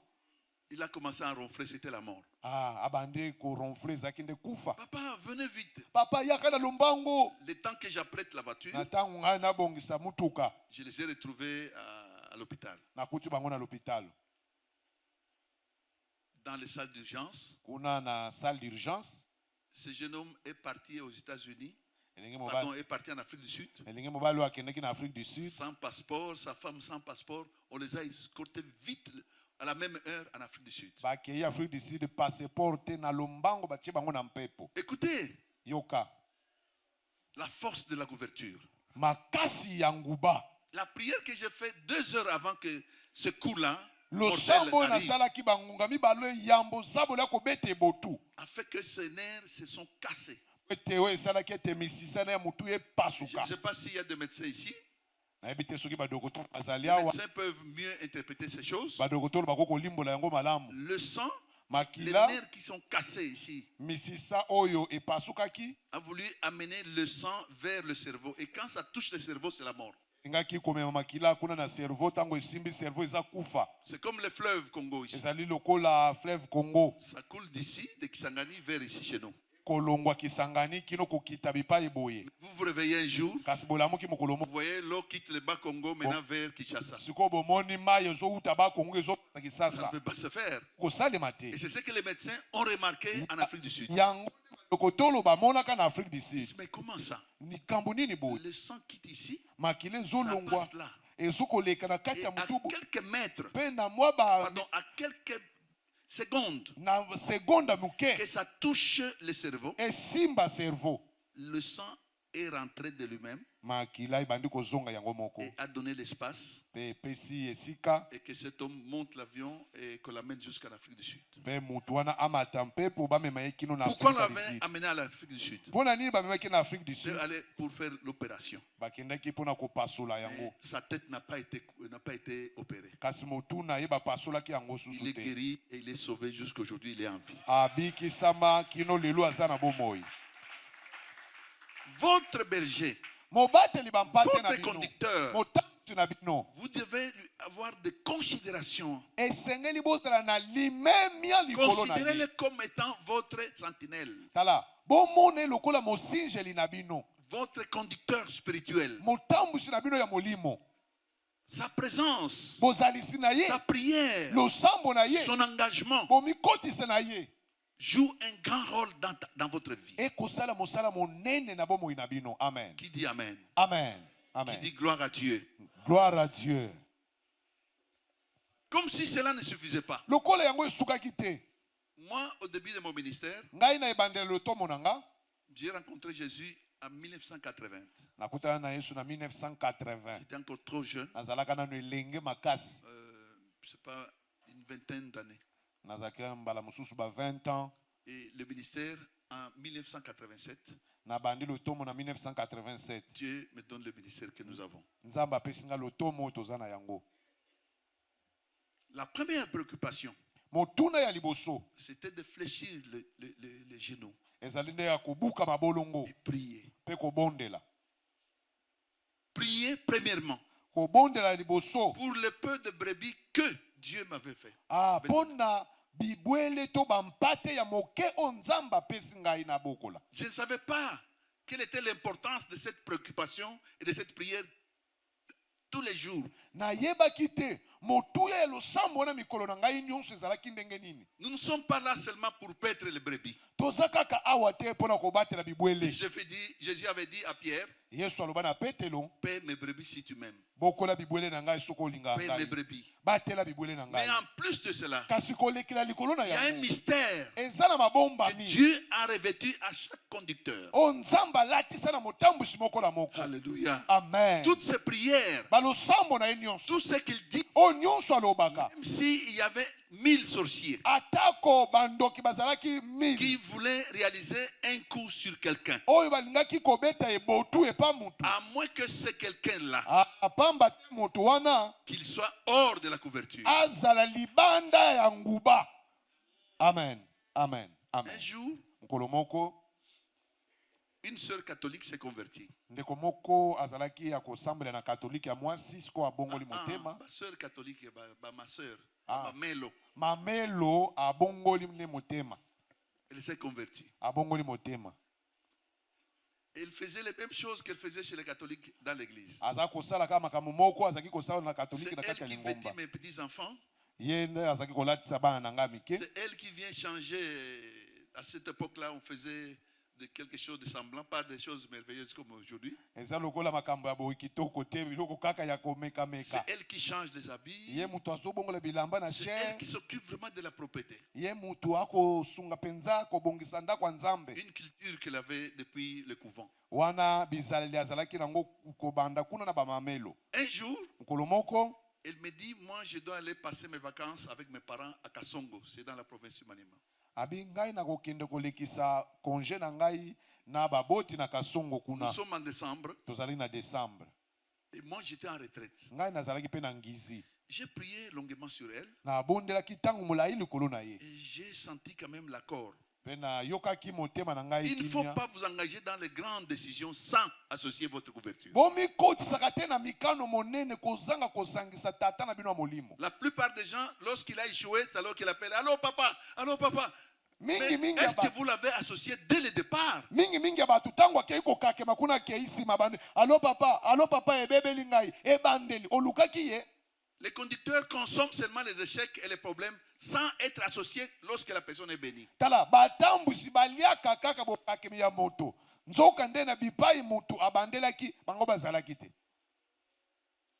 Il a commencé à ronfler, c'était la mort. Abande koronfle ezalaki nde kufa. Papa, venez vite. Papa yaka na lombango Le temps que j'apprête la voiture, na ntango ngai nabongisa mutuka je les ai retrouvés à l'hôpital. nakuti bango na l'hôpital Dans les salles d'urgence. kuna na salle d'urgence. Ce jeune homme est parti aux États-Unis. Elenge Pardon, mobali est parti en Afrique du Sud. elenge mobali oyo akendaki na Afrique du Sud Sans passeport, sa femme sans passeport. On les a escortés vite à la même heure en Afrique du Sud. bakei Afrique du Sud passeport te na lombango batie bango na mpepo. Écoutez, Yoka la force de la couverture. makasi ya nguba La prière que j'ai faite 2 heures avant que ce coup-là mortel losambo oyo arrive, nasalaki bangunga mibale yambo zabolo ya kobeta ebotu a fait que ces nerfs se sont cassés. ete oyo esalaki ete misisana ya motu Je epasuka. ne sais pas s'il y a des médecins ici. nayebi te soki badokotolo bazali Les awa médecins peuvent mieux interpréter ces choses. badokotolo bakoki kolimbola yango malamu. Le sang, les makila nerfs qui sont cassés ici, misisa oyo epasukaki a voulu amener le sang vers le cerveau. Et quand ça touche le cerveau, c'est la mort. engaki komema makila kuna na cerveau ntango esimbi cerveau eza kufa. C'est comme le fleuve Congo ici. ezali lokola fleuve Congo Ça coule d'ici, de Kisangani, vers ici chez nous. kolongwa kisangani kino kokita bipai boye. Vous vous réveillez un jour, kasi bolamuki mokolo vous voyez l'eau quitte le bas Congo maintenant vers Kinshasa. sikoyo bomoni mai ezowuta bakongo ezokota Ça ne kisasa peut pas se faire. kosalema te. Et c'est ce que les médecins ont remarqué en Afrique du Sud. yango lokotolo bamonaka na Afrique du Sud. Mais comment ça? likambo nini boye Le sang quitte ici, makila ça ezolongwa passe là. ezokoleka na kati Et ya à motubu quelques mètres, mpe na mwa ba pardon, à quelques secondes na segonda moke que ça touche le cerveau, esimba cerveau le sang est rentré de lui-même makila ebandi kozonga yango moko et a donné l'espace mpe epesi esika et que cet homme monte l'avion et qu'on l'amène jusqu'en Afrique du Sud. mpe motu wana amata mpepo bamema ye kino na Pourquoi on Afrika du l'avait Sud. amené à l'Afrique du Sud? mpo na nini bamemaki na Afrique du C'est Sud aller pour faire l'opération. bakendaki mpona kopasola yango Mais sa tête n'a pas été opérée. kasi motu na ye bapasolaki yango susu Il est te guéri et il est sauvé jusqu'aujourd'hui, il est en vie. abikisama kino lelo aza na bomoi. Votre berger, mobateli bampate na votre bino conducteur, motambusi na bino vous devez lui avoir de considération. esengeli bozala na limemia likolo na ye. Considérez-le comme étant votre sentinelle, tala bomona ye lokola mosinjeli na bino votre conducteur spirituel. motambusi na bino ya molimo. Sa présence, bozalisi na ye sa prière, losambo na ye son engagement bomikotisa na ye joue un grand rôle dans votre vie. ekosala mosala monene na bomoi na bino. Amen. Qui dit Amen? Amen. Qui Amen. dit gloire à Dieu? Gloire à Dieu. Comme si cela ne suffisait pas. lokola yango esukaki te Moi, au début de mon ministère, ngai na ebandelo tomo na nga j'ai rencontré Jésus en 1980. nakutana na yesu na 1980 J'étais encore trop jeune, nazalaka nano elenge makasi je sais pas, une vingtaine d'années. nazalaki na mbala mosusu ba 20 ans Et le ministère, en 1987, na bandi lotomo na 1987 Dieu me donne le ministère que nous avons. nzambe apesi nga lotomo oyo toza na yango. La première préoccupation, motuna ya liboso c'était de fléchir les genoux ezali nde ya kobuka mabolongo et prier. mpe kobondela. Prier premièrement kobondela liboso pour le peu de brebis que Dieu m'avait fait. mpo na bibwele to bampate ya moke oyo nzambe apesi ngai na bokola. Je ne savais pas quelle était l'importance de cette préoccupation et de cette prière tous les jours. nayebaki te motuya ya losambo wana mikolo na ngai nyonso ezalaki ndenge nini. Nous ne sommes pas là seulement pour paître les brebis. toza kaka awa te mpona kobatela bibwele. Jésus avait dit à Pierre, Yesu aloba na Petelo, paie mes brebis si tu m'aimes. bokola bibwele na ngai soko olinga Paie mes ngai. brebis. Batela bibwele na Mais ngai. en plus de cela, Kasi kolekela likolo na il y a un yango. mystère Eza na mabomba que mi. Dieu a revêtu à chaque conducteur. O nzamba latisa na motambusi moko na moko. Alléluia. Amen. Toutes ces prières, Balosambo na ye nyonso. tout ce qu'il dit, O nyonso alobaka. même s'il y avait 1000 sorciers Atako bandoki bazalaki qui mili. voulaient réaliser un coup sur quelqu'un, Oyo balingaki kobeta ebotu epa mutu. à moins que ce quelqu'un-là, Apamba te mutu wana qu'il soit hors de la couverture. azala libanda ya nguba. Amen. Amen. Amen. Un jour, Mokolo moko une sœur catholique s'est convertie. ndeko moko azalaki ya kosambela na katolike ya mwasi siko abongoli motema. Ma sœur catholique, ma sœur, Ah. ma Melo, Mamelo abongoli ne motema. elle s'est convertie. Abongoli motema. Elle faisait les mêmes choses qu'elle faisait chez les catholiques dans l'église. Aza kosala kama makambo moko azaki kosala na C'est katolike na kati ya elle qui vêtit lingomba. mes petits-enfants. Ye nde azaki kolatisa bana na ngai mike. C'est elle qui vient changer. À cette époque-là, on faisait de quelque chose de semblant, pas des choses merveilleuses comme aujourd'hui. Eza lokola makambo ya boyi kitoko te biloko kaka ya komeka C'est meka. elle qui change les habits. Ye mutu azobongola bilamba na C'est chair. elle qui s'occupe vraiment de la propriété. Ye mutu akosunga penza kobongisa ndako ya nzambe. Une culture qu'elle avait depuis le couvent. Wana bizaleli azalaki nango kobanda kuna na bamamelo. Un jour, Mokolo moko elle me dit, moi je dois aller passer mes vacances avec mes parents à Kasongo, c'est dans la province du Maniema. abi ngai nakokende kolekisa congé na ngai na baboti na kasongo Nous kuna. sommes en décembre Tozali na décembre. et moi j'étais en retraite. Ngai nazalaki pe na ngizi. J'ai prié longuement sur elle Na bondelaki tangu molai likolo na ye. et j'ai senti quand même l'accord. Pe na yokaki motema na ngai Il ne faut kimia. pas vous engager dans les grandes décisions sans associer votre couverture. Bomikotisaka te na mikano monene kozanga kosangisa tata na bino ya molimo. La plupart des gens, lorsqu'il a échoué, c'est alors qu'il appelle, allô papa, allô papa. Mais Mingi mingi ya est-ce que bato. vous l'avez associé dès le départ? Mingi mingi ya bato tango akei kokakema kuna akei nsima bande. Allo papa ebebeli ngai ebandeli olukaki ye. Les conducteurs consomment seulement les échecs et les problèmes sans être associés lorsque la personne est bénie. Tala batambusi baliaka kaka bokakemi ya moto. Nzoka nde na bipai mutu abandelaki bango bazalaki te.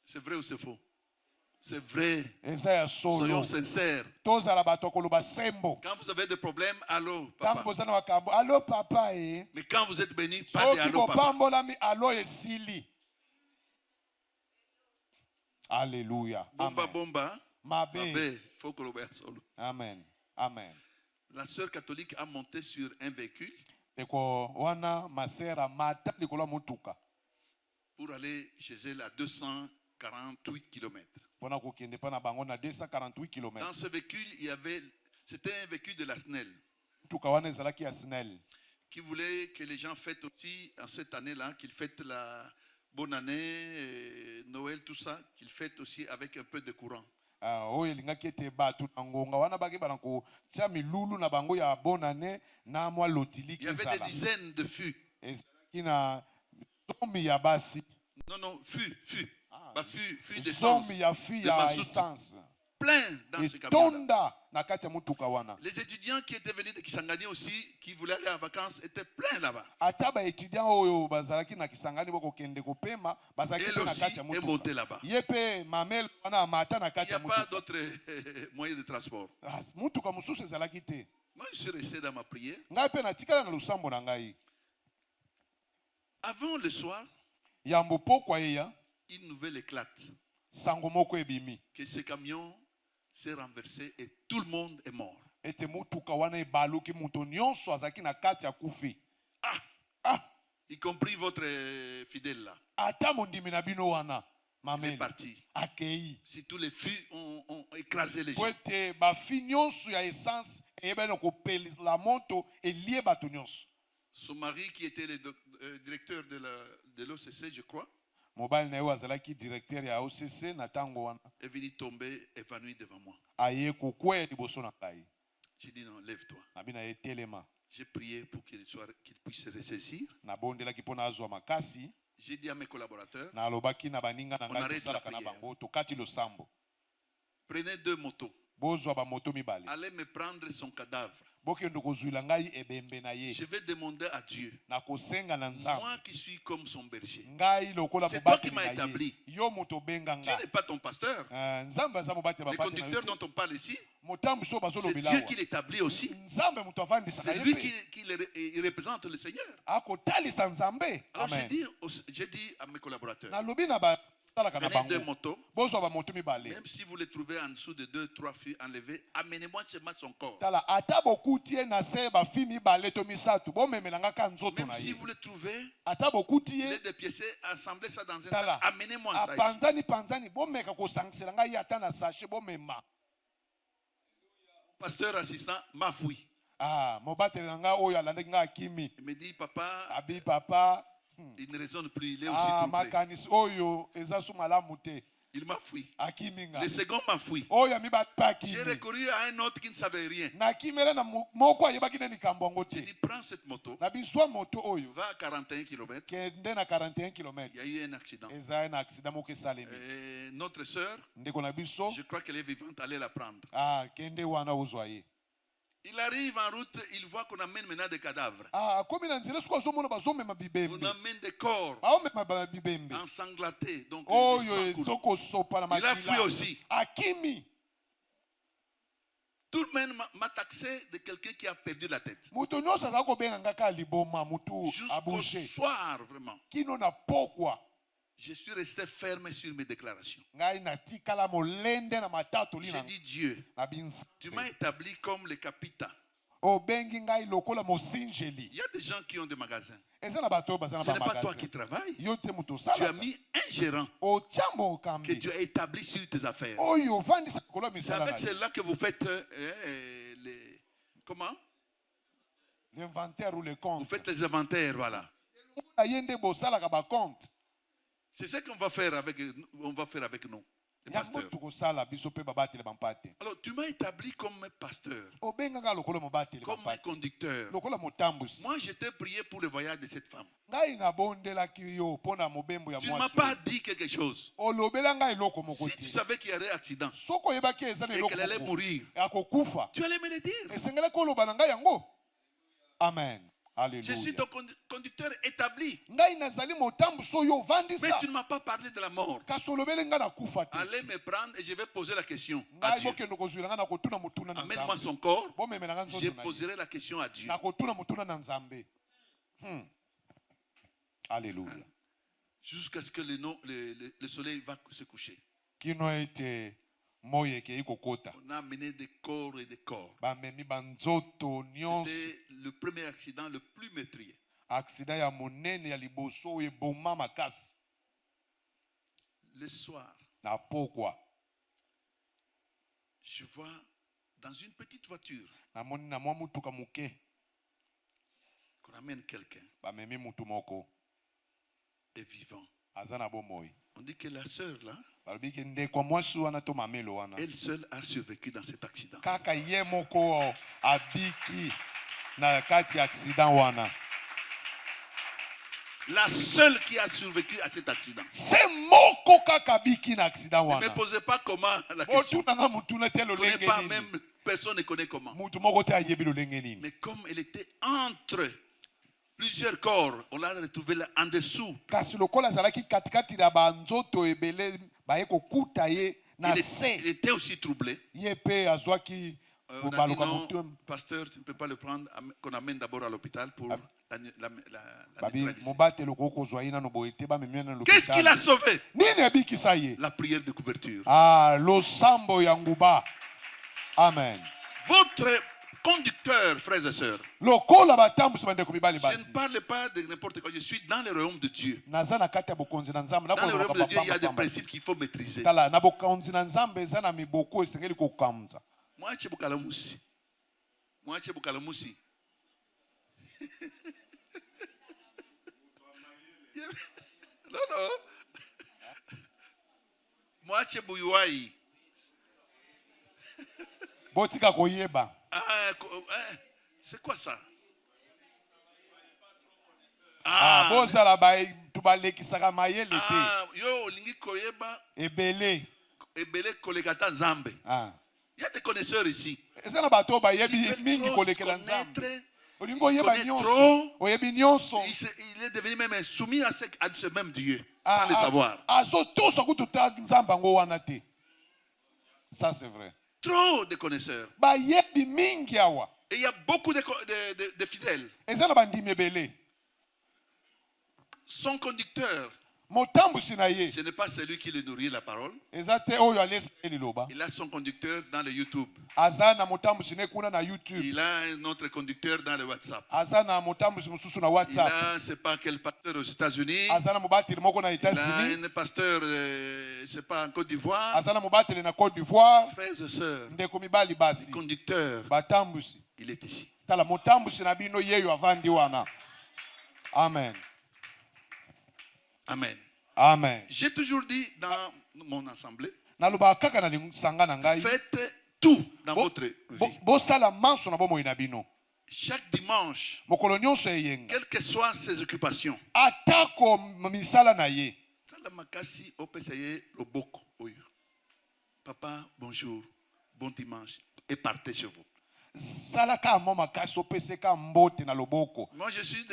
C'est vrai ou c'est faux? C'est vrai. Eza ya solo. Soyons sincères. Tozala bato koloba sembo. Quand vous avez des problèmes, allô Tango papa. bozana makambo. Allo papa eh. Mais quand vous êtes béni, pas de Soki allô papa. bopambolami allo esili. Alléluia. Bomba Amen. bomba. Mabe. Mabe, faut que l'on solo. Amen. Amen. La sœur catholique a monté sur un véhicule Eko wana masera mata likolo ya mutuka. pour aller chez elle à 248 km. Pona kokende pa na bango na 248 km. Dans ce véhicule, c'était un véhicule de la SNEL Mutuka wana ezalaki ya SNEL. qui voulait que les gens fêtent aussi en cette année-là, qu'ils fêtent la bonne année, Noël, tout ça, qu'ils fêtent aussi avec un peu de courant. Oyo elingaki ete bato na ngonga wana baki bana kotia milulu na bango ya bonane na mwa Il lotiliki y avait des ezala. dizaines de fûts. Ezalaki na zomi ya basi. Non, fûts. Bah, fûts d'essence. Zomi ya fi de ya mazout. essence. Plein dans ce camion-là. Etonda na kati ya mutuka wana. Les étudiants qui étaient venus de Kisangani aussi, qui voulaient aller en vacances, étaient pleins là-bas. Ata ba étudiant oyo bazalaki na Kisangani boko kende kopema bazalaki Elle pe na aussi kati ya est montée mutuka. là-bas. Ye pe mamel wana mata na Il kati n'y a ya pas mutuka. d'autres moyens de transport. Mutuka mususu ezalaki te. Moi, je suis resté dans ma prière. Ngai pe na tikala na lusambo na ngai. Avant le soir, Yambo pokwa eya une nouvelle éclate. sango moko ebimi. Que ce camion s'est renversé et tout le monde est mort. Ete mutuka wana ebaluki mutu nyonso azalaki na kati ya kufi. Y compris votre fidèle là. Ata mondimi na bino wana Il est mameli parti. akei. Si tous les fûts ont écrasé les gens. Po ete bafi nyonso ya essence eyebani kopelisa moto elie bato nyonso. Son mari, qui était le directeur de l'OCC, je crois, Mobile na yo azalaki directeur ya OCC na tango wana. est venu tomber évanoui devant moi. Aye kokwea liboso na ngai. J'ai dit non, lève-toi. Nabina ye telema. J'ai prié pour qu'il puisse se ressaisir. Nabondelaki mpona azwa makasi. J'ai dit à mes collaborateurs, Na alobaki na baninga na On ngai arrête tosalaka la na prière. bango tokati losambo. prenez 2 motos. Bozwa bamoto mibale. Allez me prendre son cadavre. bokende kozwila ngai ebembe na ye Je vais demander à Dieu, na kosenga na nzambe moi qui suis comme son berger. ngai lokola C'est toi qui mobateli m'as na établi. ye yo moto obenga Dieu nga n'est pas ton pasteur. nzambe aza mobateli Les babateli na conducteurs yo te. dont on parle ici, motambusi oyo c'est bazolobela Dieu awa qui l'établit aussi. nzambe moto avandisaka C'est ye lui mpe qui représente le Seigneur. akotalisa nzambe. Alors Amen. j'ai dit à mes collaborateurs, nalobi na basalaka na prenez deux bango motos, bozwa bamoto mibale même si vous les trouvez en dessous de 2-3 filles enlevées, amenez-moi seulement son corps. tala ata bokuti ye na se bafi mibale to misato bomemelanga ka nzoto Même na si ye vous le trouvez, ata bokuti il ye est dépiécé, assemblez ça dans un tala sac, amenez-moi ça ici. apanzani bomeka kosangisela ngai ye ata na sashe bomema. Pasteur assistant m'a fouillé. mobateli na ngai oyo alandaki ngai akimi Il me dit, papa, abi papa il ne raisonne plus, il est aussi troublé. makanisi oyo eza su malamu te Il m'a fouillé. akimi nga Le second m'a fouillé. oyo ya mibale mpe J'ai akimi recouru à un autre qui ne savait rien. nakimela na moko ayebaki nde likambo yango J'ai te dit, prends cette moto, na bizwa moto oyo va à 41 km. kende na 41 Il km y a eu un accident. eza na aksida moko esalemi Notre sœur, ndeko na biso je crois qu'elle est vivante, allez la prendre. kende wana ozwa ye Il arrive en route, il voit qu'on amène maintenant des cadavres. akomi na nzela soki azomona bazomema On bibembe amène des corps baomema bibembe ensanglantés. Donc, oyo le sang coule. ezokosopa na Il a fui makila aussi. akimi Tout le monde m'a taxé de quelqu'un qui a perdu la tête. moto nyonso azala kobenga nga kaka liboma mutu Jusqu'au abouche soir, vraiment. kino na pokwa Je suis resté ferme sur mes déclarations. ngai natikala molende na matatoli J'ai na dit, Dieu, na tu m'as binzambe établi comme le capitaine. obengi ngai lokola mosinjeli Il y a des gens qui ont des magasins. eza na bato oyo baza na Ce n'est pas toi qui bamagasin travailles. yo te moto Tu as osalaka mis un gérant otya que mokambi tu as établi sur tes affaires. oyo ovandisa likolo ya C'est misala avec na ye. cela que vous faites les... Comment? L'inventaire ou le Vous compte faites les inventaires, voilà. na ye nde bosalaka bacompte C'est ce qu'on va faire avec nous, les yango pasteurs. tokosala biso mpe babateli bampate Alors, tu m'as établi comme pasteur, obenganga lokola mobateli comme bampate conducteur. lokola motambusi Moi, je t'ai prié pour le voyage de cette femme. ngai nabondelaki yo mpo na mobembo ya Tu ne m'as mwasi pas dit quelque chose. olobela ngai eloko moko Si tu te savais qu'il y aurait accident soki oyebaki eza na et eloko qu'elle allait moko mourir, akokufa tu allais me le dire. esengelaki oloba na ngai yango amen Je suis alleluya ton conducteur établi. ngai nazali motambusi oyo Mais ovandisa tu ne m'as pas parlé de la mort. kasi olobeli ngai nakufa te Allez me prendre et je vais poser la question à ngai Dieu. bokende kozwila ngai na kotuna motuna na Amène-moi nzambe son corps. bomemela ngai Je nzoto na ye poserai la question à Dieu. na kotuna motuna na nzambe alleluya Jusqu'à ce que le soleil va se coucher. kino ete moi ekei kokota On a amené des corps et des corps. bamemi banzoto nyonso C'était le premier accident le plus meurtrier. aksida ya monene ya liboso oyo eboma makasi Le soir, na pokwa je vois dans une petite voiture namoni na mwa mutuka moke qu'on amène quelqu'un bamemi mutu moko et vivant. aza na bomoi On dit que la sœur là, balobiki ndeko mwasi wana to mamelo wana elle seule a survécu dans cet accident. kaka ye moko abiki na kati ya accident wana La seule qui a survécu à cet accident. se moko kaka abiki na accident Ne me wana posez pas comment la question. otunanga mutuna te Je ne connais lolenge pas, nini même personne ne connaît comment. mutu moko te ayebi lolenge nini Mais comme elle était entre plusieurs corps, on l'a retrouvée là en dessous. kasi lokola azalaki katikati na banzoto ebele baye kokuta ye na Il se était aussi troublé. ye mpe azwaki On a dit kobaluka non, mutu pasteur, tu ne peux pas le prendre, qu'on amène d'abord à l'hôpital pour la babi neutraliser. mobatelo koki kozwa ye nano boye te bamemi ye na Qu'est-ce qui l'a lopitalo sauvé? nini abikisa ye La prière de couverture. losambo ya nguba amen Votre conducteur, frères et sœurs, lokola batambusi bandeko mibali je ne basi parle pas de n'importe quoi, je suis dans le royaume de Dieu. naza na kati ya bokonzi na nzambe Dans le royaume de Dieu, il y a des nakozwaka principes qu'il faut maîtriser. tala na bokonzi na nzambe eza na miboko esengeli kokamza Mwache bukalamusi. Mwache bukalamusi. Non, non. Mwache buyuai. botika koyeba C'est quoi ça? bozala bato balekisaka mayele te Yo olingi koyeba ebele ebele kolekata nzambe. Il y a des connaisseurs ici. eza na bato oyo Qui bayebi veulent mingi trop kolekela se nzambe connaître. olingi oyeba connaît nyonso trop. oyebi nyonso Il est devenu même soumis à ce même Dieu, sans le savoir. azotoswa kutu ta nzambe yango wana te. Ça c'est vrai. Trop de connaisseurs. Bayebi mingi awa Et il y a beaucoup de fidèles. eza na bandimi ebele. Son conducteur, Motambusi na ye ce n'est pas celui qui le nourrit la parole. eza te oyo alesa ye liloba. Il a son conducteur dans le YouTube. Aza na motambusi ne kuna na YouTube. Il a un autre conducteur dans le WhatsApp. Aza na motambusi mosusu na Il WhatsApp. a, c'est pas quel pasteur aux États-Unis. Aza na mobateli moko na Il a États-Unis. un pasteur, c'est pas en Côte d'Ivoire. Aza na mobateli na Côte d'Ivoire. Frères et sœurs, Ndeko mibali basi. le conducteur, Batambusi. il est ici. Tala motambusi na bino yeyo avandi wana. Amen. Amen. Amen. J'ai toujours dit dans mon assemblée, Naloba kaka na lisanga na ngai. faites tout dans votre vie. Bosala manso na bomoi na bino. Chaque dimanche, Mokolo nyonso eyenga. quelles que soient ses occupations, Atako misala na ye. tala makasi opesa ye loboko oyo. Papa, bonjour, bon dimanche, et partez chez vous. Salaka mo makasi opeseka mbote na loboko. Moi, je suis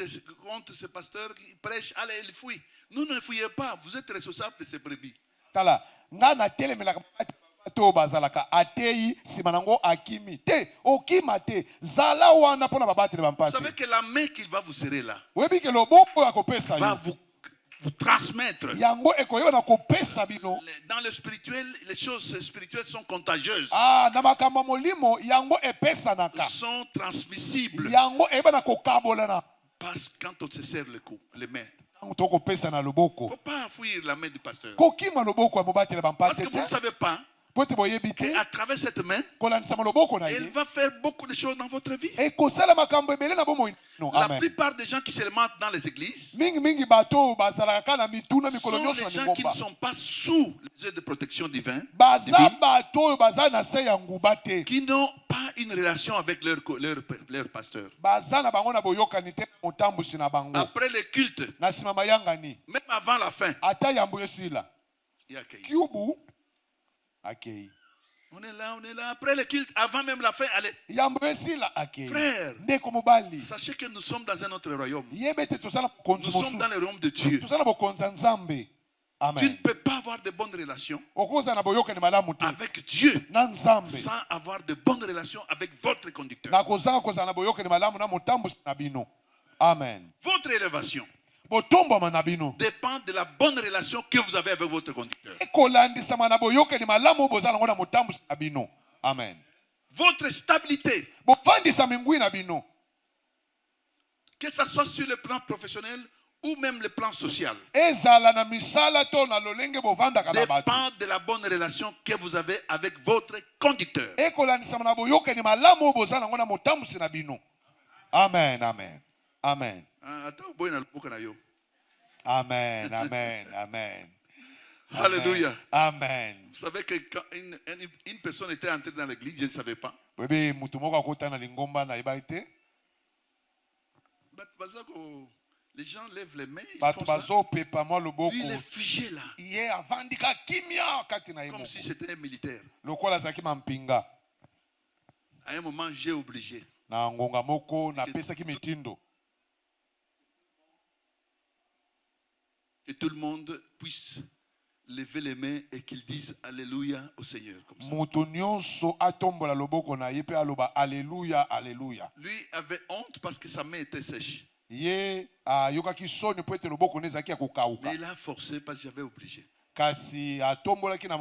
contre ce pasteur qui prêche, allez, il fouille. Nous ne fouillez pas, vous êtes responsables de ces brebis. Tala nga na telemelaka to bazalaka atei simanango akimi te okima te zala wana pona babatele Vous bampate. savez que la main qu'il va vous serrer là Webi ke loboko ya kopesa va yo. vous transmettre. Yango ekoyeba na kopesa bino. Dans le spirituel, les choses spirituelles sont contagieuses, Ah na makambo ya molimo yango epesanaka. sont transmissibles. Yango eba na kokabolana. Parce que quand on se serre le cou, les mains, To kopesa na il ne loboko. faut pas fuir la main du pasteur. Kokima loboko ya mobatele Parce bampate que vous ne te. savez pas Pote boyebi te. qu'à travers cette main, Kolandisa loboko na elle ye. va faire beaucoup de choses dans votre vie. Ekosala makambo ebele na bomoi. No, La amen. plupart des gens qui se mentent dans les églises Mingi bato bazalaka na mituna sont mikolo nyonso na les gens qui ne lingomba. sont pas sous les yeux de protection divine, Baza bato oyo baza na se ya nguba te. qui n'ont pas une relation avec leur pasteur. Baza na bango na boyokani te motambusi na bango. Après le culte, Na sima mayangani. même avant la fin, Ata yambo esila. il y a accueilli. Kiubu akei. On est là, après le culte, avant même la fin, allez. Yambo esila akei. Frère, Ndeko mobali. sachez que nous sommes dans un autre royaume. Yebete tosala konzi Nous sommes dans mosusu. le royaume de Dieu. Tosala bokonza nzambe. Tu ne Amen. peux pas avoir de bonnes relations Okoza na boyokani malamu te. avec Dieu Na nzambe. sans avoir de bonnes relations avec votre conducteur. Na kozanga kozala na boyokani malamu na motambusi na bino. Amen. Votre élévation Botombama na bino. dépend de la bonne relation que vous avez avec votre conducteur. Ekolandisama na boyokani malamu bozala ngo na motambusi na bino. Amen. Votre stabilité, Bofandisa mingwi na bino. que ce soit sur le plan professionnel ou même le plan social, Ezala na misala to na lolenge bovandaka na bato. dépend de la bonne relation que vous avez avec votre conducteur. Ekolandisama na boyokani malamu bozala ngo na motambusi na bino. Amen. Amen. Amen. Attends, boy, na lupuka na yo. Amen. Amen. Amen. Alléluia. Amen. Vous savez que quand une personne était entrée dans l'église, je ne savais pas. Bebe mutu moko akota na lingomba na yebite. Les gens lèvent les mains, ils Bato font ça. bazo pepa mo loboko. Lui, il est figé là, Ye avandika kimia kati na comme yemo. si c'était un militaire. Lokola zaki mampinga. À un moment, j'ai obligé. Na ngonga moko na pesa ki mitindo. Que tout le monde puisse lever les mains et qu'ils disent Alléluia au Seigneur. Comme ça. Mutu nyonso atombola loboko na ye pe aloba Alléluia, Alléluia. Lui avait honte parce que sa main était sèche. Ye yokaki soni po ete loboko nezaki ya kokauka. Mais il a forcé parce que j'avais obligé. Kasi atombolaki na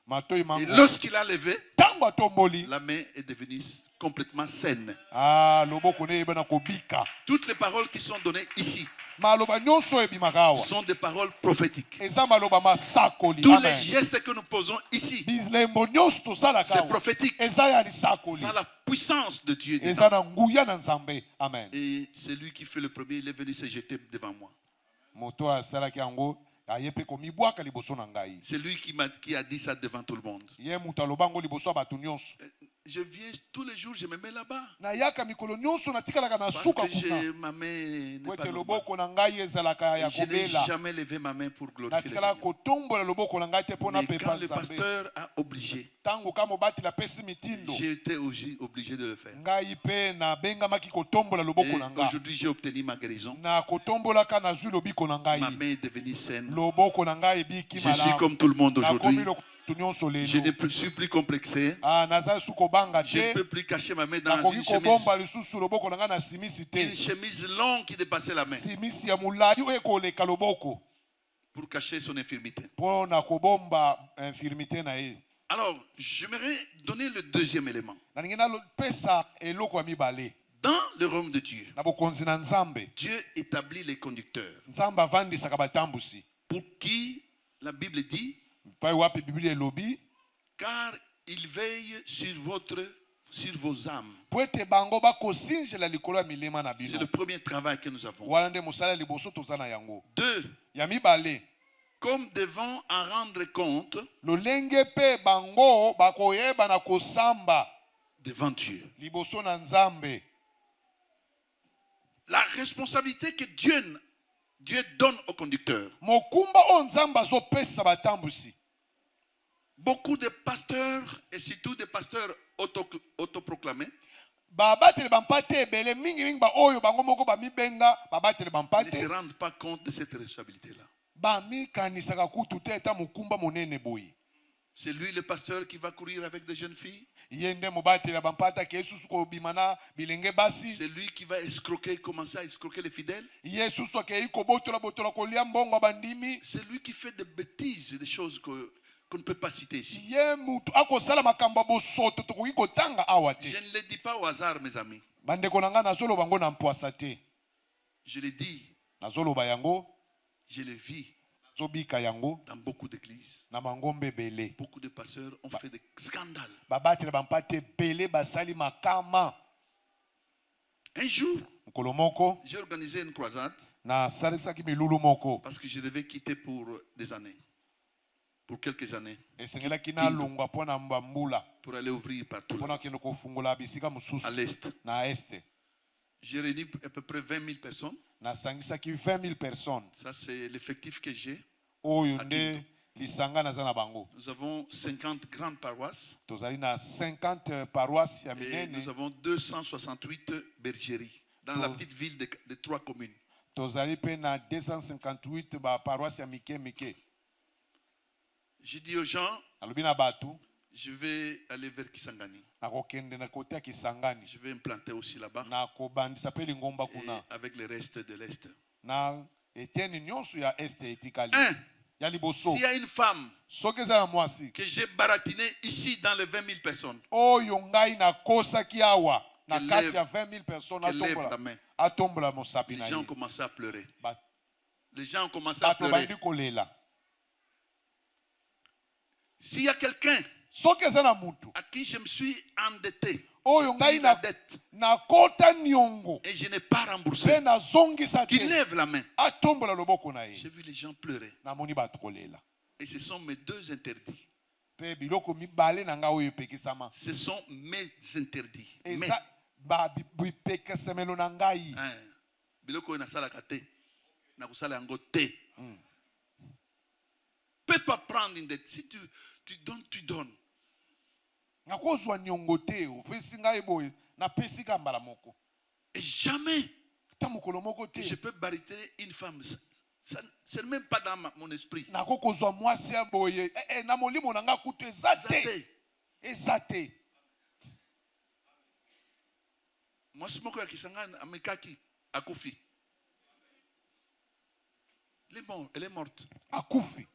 matoi Et mango. lorsqu'il a levé, Tango atomboli. la main est devenue complètement saine. Loboko ne yeba na kobika. Toutes les paroles qui sont données ici Maloba nyonso ebimaka awa. sont des paroles prophétiques. Eza maloba masakoli. Tous les Amen. gestes que nous posons ici, Bilembo nyonso tosalaka c'est awa. prophétique. Eza ya lisakoli. Ça a la puissance de Dieu. Eza dedans. na nguya na nzambe. Amen. Et celui qui fait le premier, il est venu se jeter devant moi. Moto asalaki yango aye pe komibwaka liboso na ngai. C'est lui qui a dit ça devant tout le monde. Ye mutu alobango liboso ya bato nyonso. je viens tous les jours, je me mets là-bas. nayaka mikolo nyonso natikalaka na Parce suka que kuna ma main n'est po pas ete normale. loboko na ngai ezalaka ya Et je n'ai kobela jamais levé ma main pour glorifier le natikala Seigneur. kotombola loboko na ngai te mpo Mais napepa quand le nzambe pasteur a obligé, ntango ka mobateli apesi mitindo j'étais aussi obligé de le faire. ngai mpe nabengamaki kotombola loboko Et na ngai aujourd'hui, j'ai obtenu ma guérison. na kotombolaka nazwi lobiko na Ma ngai main est devenue saine. loboko na ngai ebiki Je suis comme tout le monde nakomi aujourd'hui. lokutu nyonso Je lelo ne suis plus complexé. naza su kobanga Je ne te peux plus cacher ma main dans nakoki une chemise. kobomba lisusu loboko na ngai na simisi te Une chemise longue qui dépassait la main simisi ya molai oyo ekoleka loboko pour cacher son infirmité. mpo na kobomba infirmité na ye Alors, j'aimerais donner le deuxième élément. nalingi napesa eloko ya mibale Dans le royaume de Dieu, na bokonzi na nzambe Dieu établit les conducteurs nzambe avandisaka batambusi pour qui la Bible dit, mpai wapi biblia elobi car il veille sur vos âmes. po ete bango bakosinzela likolo ya milema na C'est bino le premier travail que nous avons. wana nde mosala ya liboso toza na yango Deux, ya mibale comme devant en rendre compte lolenge mpe bango bakoyeba na kosamba devant Dieu. liboso na nzambe La responsabilité que Dieu donne aux conducteurs. mokumba oyo nzambe azopesa batambusi Beaucoup de pasteurs, et surtout des pasteurs autoproclamés, babateli bampate ebele mingimingi baoyo bango moko bamibenga babateli ne se bampate rendent pas compte de cette responsabilité-là. bamikanisaka kutu te eta mokumba monene boye C'est lui le pasteur qui va courir avec des jeunes filles. ye nde mobateli ya bampate ake susu kobima na bilenge basi C'est lui qui va commencer à escroquer les fidèles. ye susu akei kobotola kolia mbongo ya bandimi C'est lui qui fait des bêtises, des choses qu'on ne peut pas citer ici. ye mutu akosala makambo ya bosoto tokoki kotanga awa te Je ne le dis pas au hasard, mes amis. bandeko na ngai nazoloba yango na mpwasa te Je le dis, nazoloba yango je le vis nazobika yango dans beaucoup d'églises. na mangombe ebele Beaucoup de pasteurs ont fait des scandales. babateli bampate ebele basali makama Un jour, mokolo moko j'ai organisé une croisade nasalisaki milulu moko parce que je devais quitter pour des années, pour quelques années, esengelaki nalongwa mpo na mbambula pour aller ouvrir partout mpo là, na kende kofungola bisika à mosusu l'est. na este J'ai réuni à peu près 20 000 personnes. nasangisaki 20 000 personnes Ça, c'est l'effectif que j'ai. oyo nde lisanga naza na bango Nous avons 50 grandes paroisses tozali na 50 paroisse ya et minene nous avons 268 bergeries dans la petite ville de 3 communes. tozali mpe na 258 baparoisse ya mike mike J'ai dit aux gens, nalobi na bato je vais aller vers Kisangani. nakokende na kote ya kisangani Je vais implanter aussi là-bas nakobandisa mpe lingomba et kuna avec le reste de l'Est. na eteni nyonso ya este etikali Un, ya liboso s'il y a une femme soki eza na mwasi que j'ai baratiné ici dans les 20 000 personnes, oyo ngai nakosaki awa na Que kati lève- ya 20 000 personnes qu'elle lève la main. atombola mosapi Les na gens ont ye commencé à pleurer. Ba- Les gens ont commencé à bato pleurer. bandi kolela S'il y a quelqu'un soki eza na mutu à qui je me suis endetté, oyo pris ngai la dette, nakota niongo et je n'ai pas mpe remboursé, nazongisa qu'il te lève la main. atombola loboko na J'ai ye vu les gens pleurer. namoni bato kolela Et ce sont mes deux interdits. mpe biloko mibale na ngai oyo epekisama Ce sont mes interdits. Mais, eza bipekesemelo na ngai hein, biloko oyo nasalaka te, nakosala yango te. Peut pas prendre une dette. Si tu donnes, tu donnes. nakozwa niongo te ofesi ngai boye napesi ka mbala moko Et jamais ta mokolo moko que te je peux bariter une femme. C'est même pas dans mon esprit. nakokozwa mwasi ya boye na molimo na ngai kutu eza Ça, te c'est- eza te mwasi moko ya Kisangani amekaki akufi. Elle est morte. akufi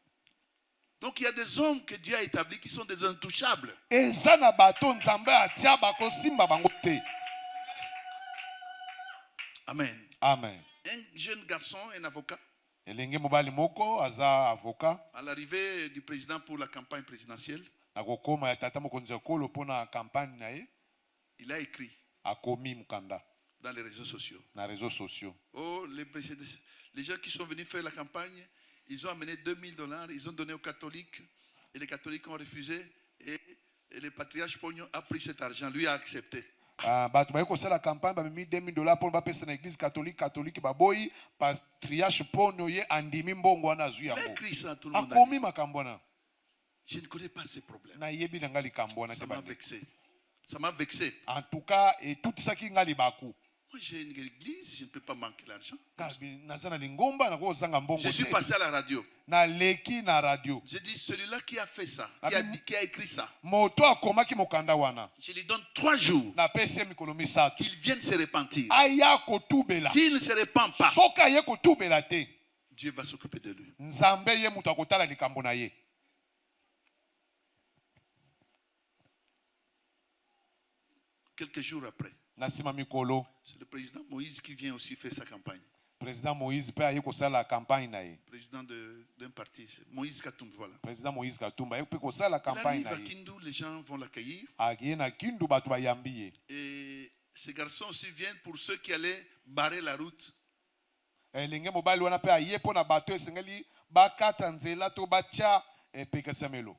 Donc il y a des hommes que Dieu a établis qui sont des intouchables. eza na bato nzambe atia bakosimba bango te Amen. amen Un jeune garçon, un avocat, elenge mobali moko aza avocat à l'arrivée du président pour la campagne présidentielle, na kokoma ya tata mokonzi ya kolo mpo na kampagne na ye il a écrit akomi mokanda dans les réseaux sociaux. na réseaux sociaux Oh, les gens qui sont venus faire la campagne, ils ont amené $2000, ils ont donné aux catholiques, et les catholiques ont refusé, et Et le patriarche Pogno a pris cet argent, lui a accepté. bato baye kosala campagne bamemi $2000 mpo bapesa na église catholique baboyi patriarche Pogno ye andimi mbongo wana azwi Il a yango écrit ça à tout le monde. akomi makambo wana Je ne connais pas ces problèmes. nayebi na nga likambo wana Ça te m'a bande. vexé. Ça m'a vexé. En tout cas etutisaki nga libaku Moi, j'ai une église, je ne peux pas manquer l'argent. naza na lingomba nakozanga mbongo Je suis te passé à la radio. naleki na radio J'ai dit, celui-là qui a fait ça, Amen. qui a écrit ça, moto akomaki mokanda wana je lui donne 3 jours napesi ye mikolo misato qu'il vienne se repentir. aya kotubela S'il ne se repent pas, soki aye kotubela te Dieu va s'occuper de lui. nzambe ye moto akotala likambo na ye Quelques jours après, na nsima mikolo c'est le président Moïse qui vient aussi faire sa campagne. président moïse mpe aye kosala campagne na ye Président d'un parti, c'est Moïse Katoum, voilà. président moïse katumba aye mpe kosala Il campagne arrive na à ye Kindu, les gens vont l'accueillir. aye na kindu bato bayambi ye Et ces garçons aussi viennent pour ceux qui allaient barrer la route. elenge mobali wana mpe aye mpo na bato esengeli bakata nzela to batya epekesamelo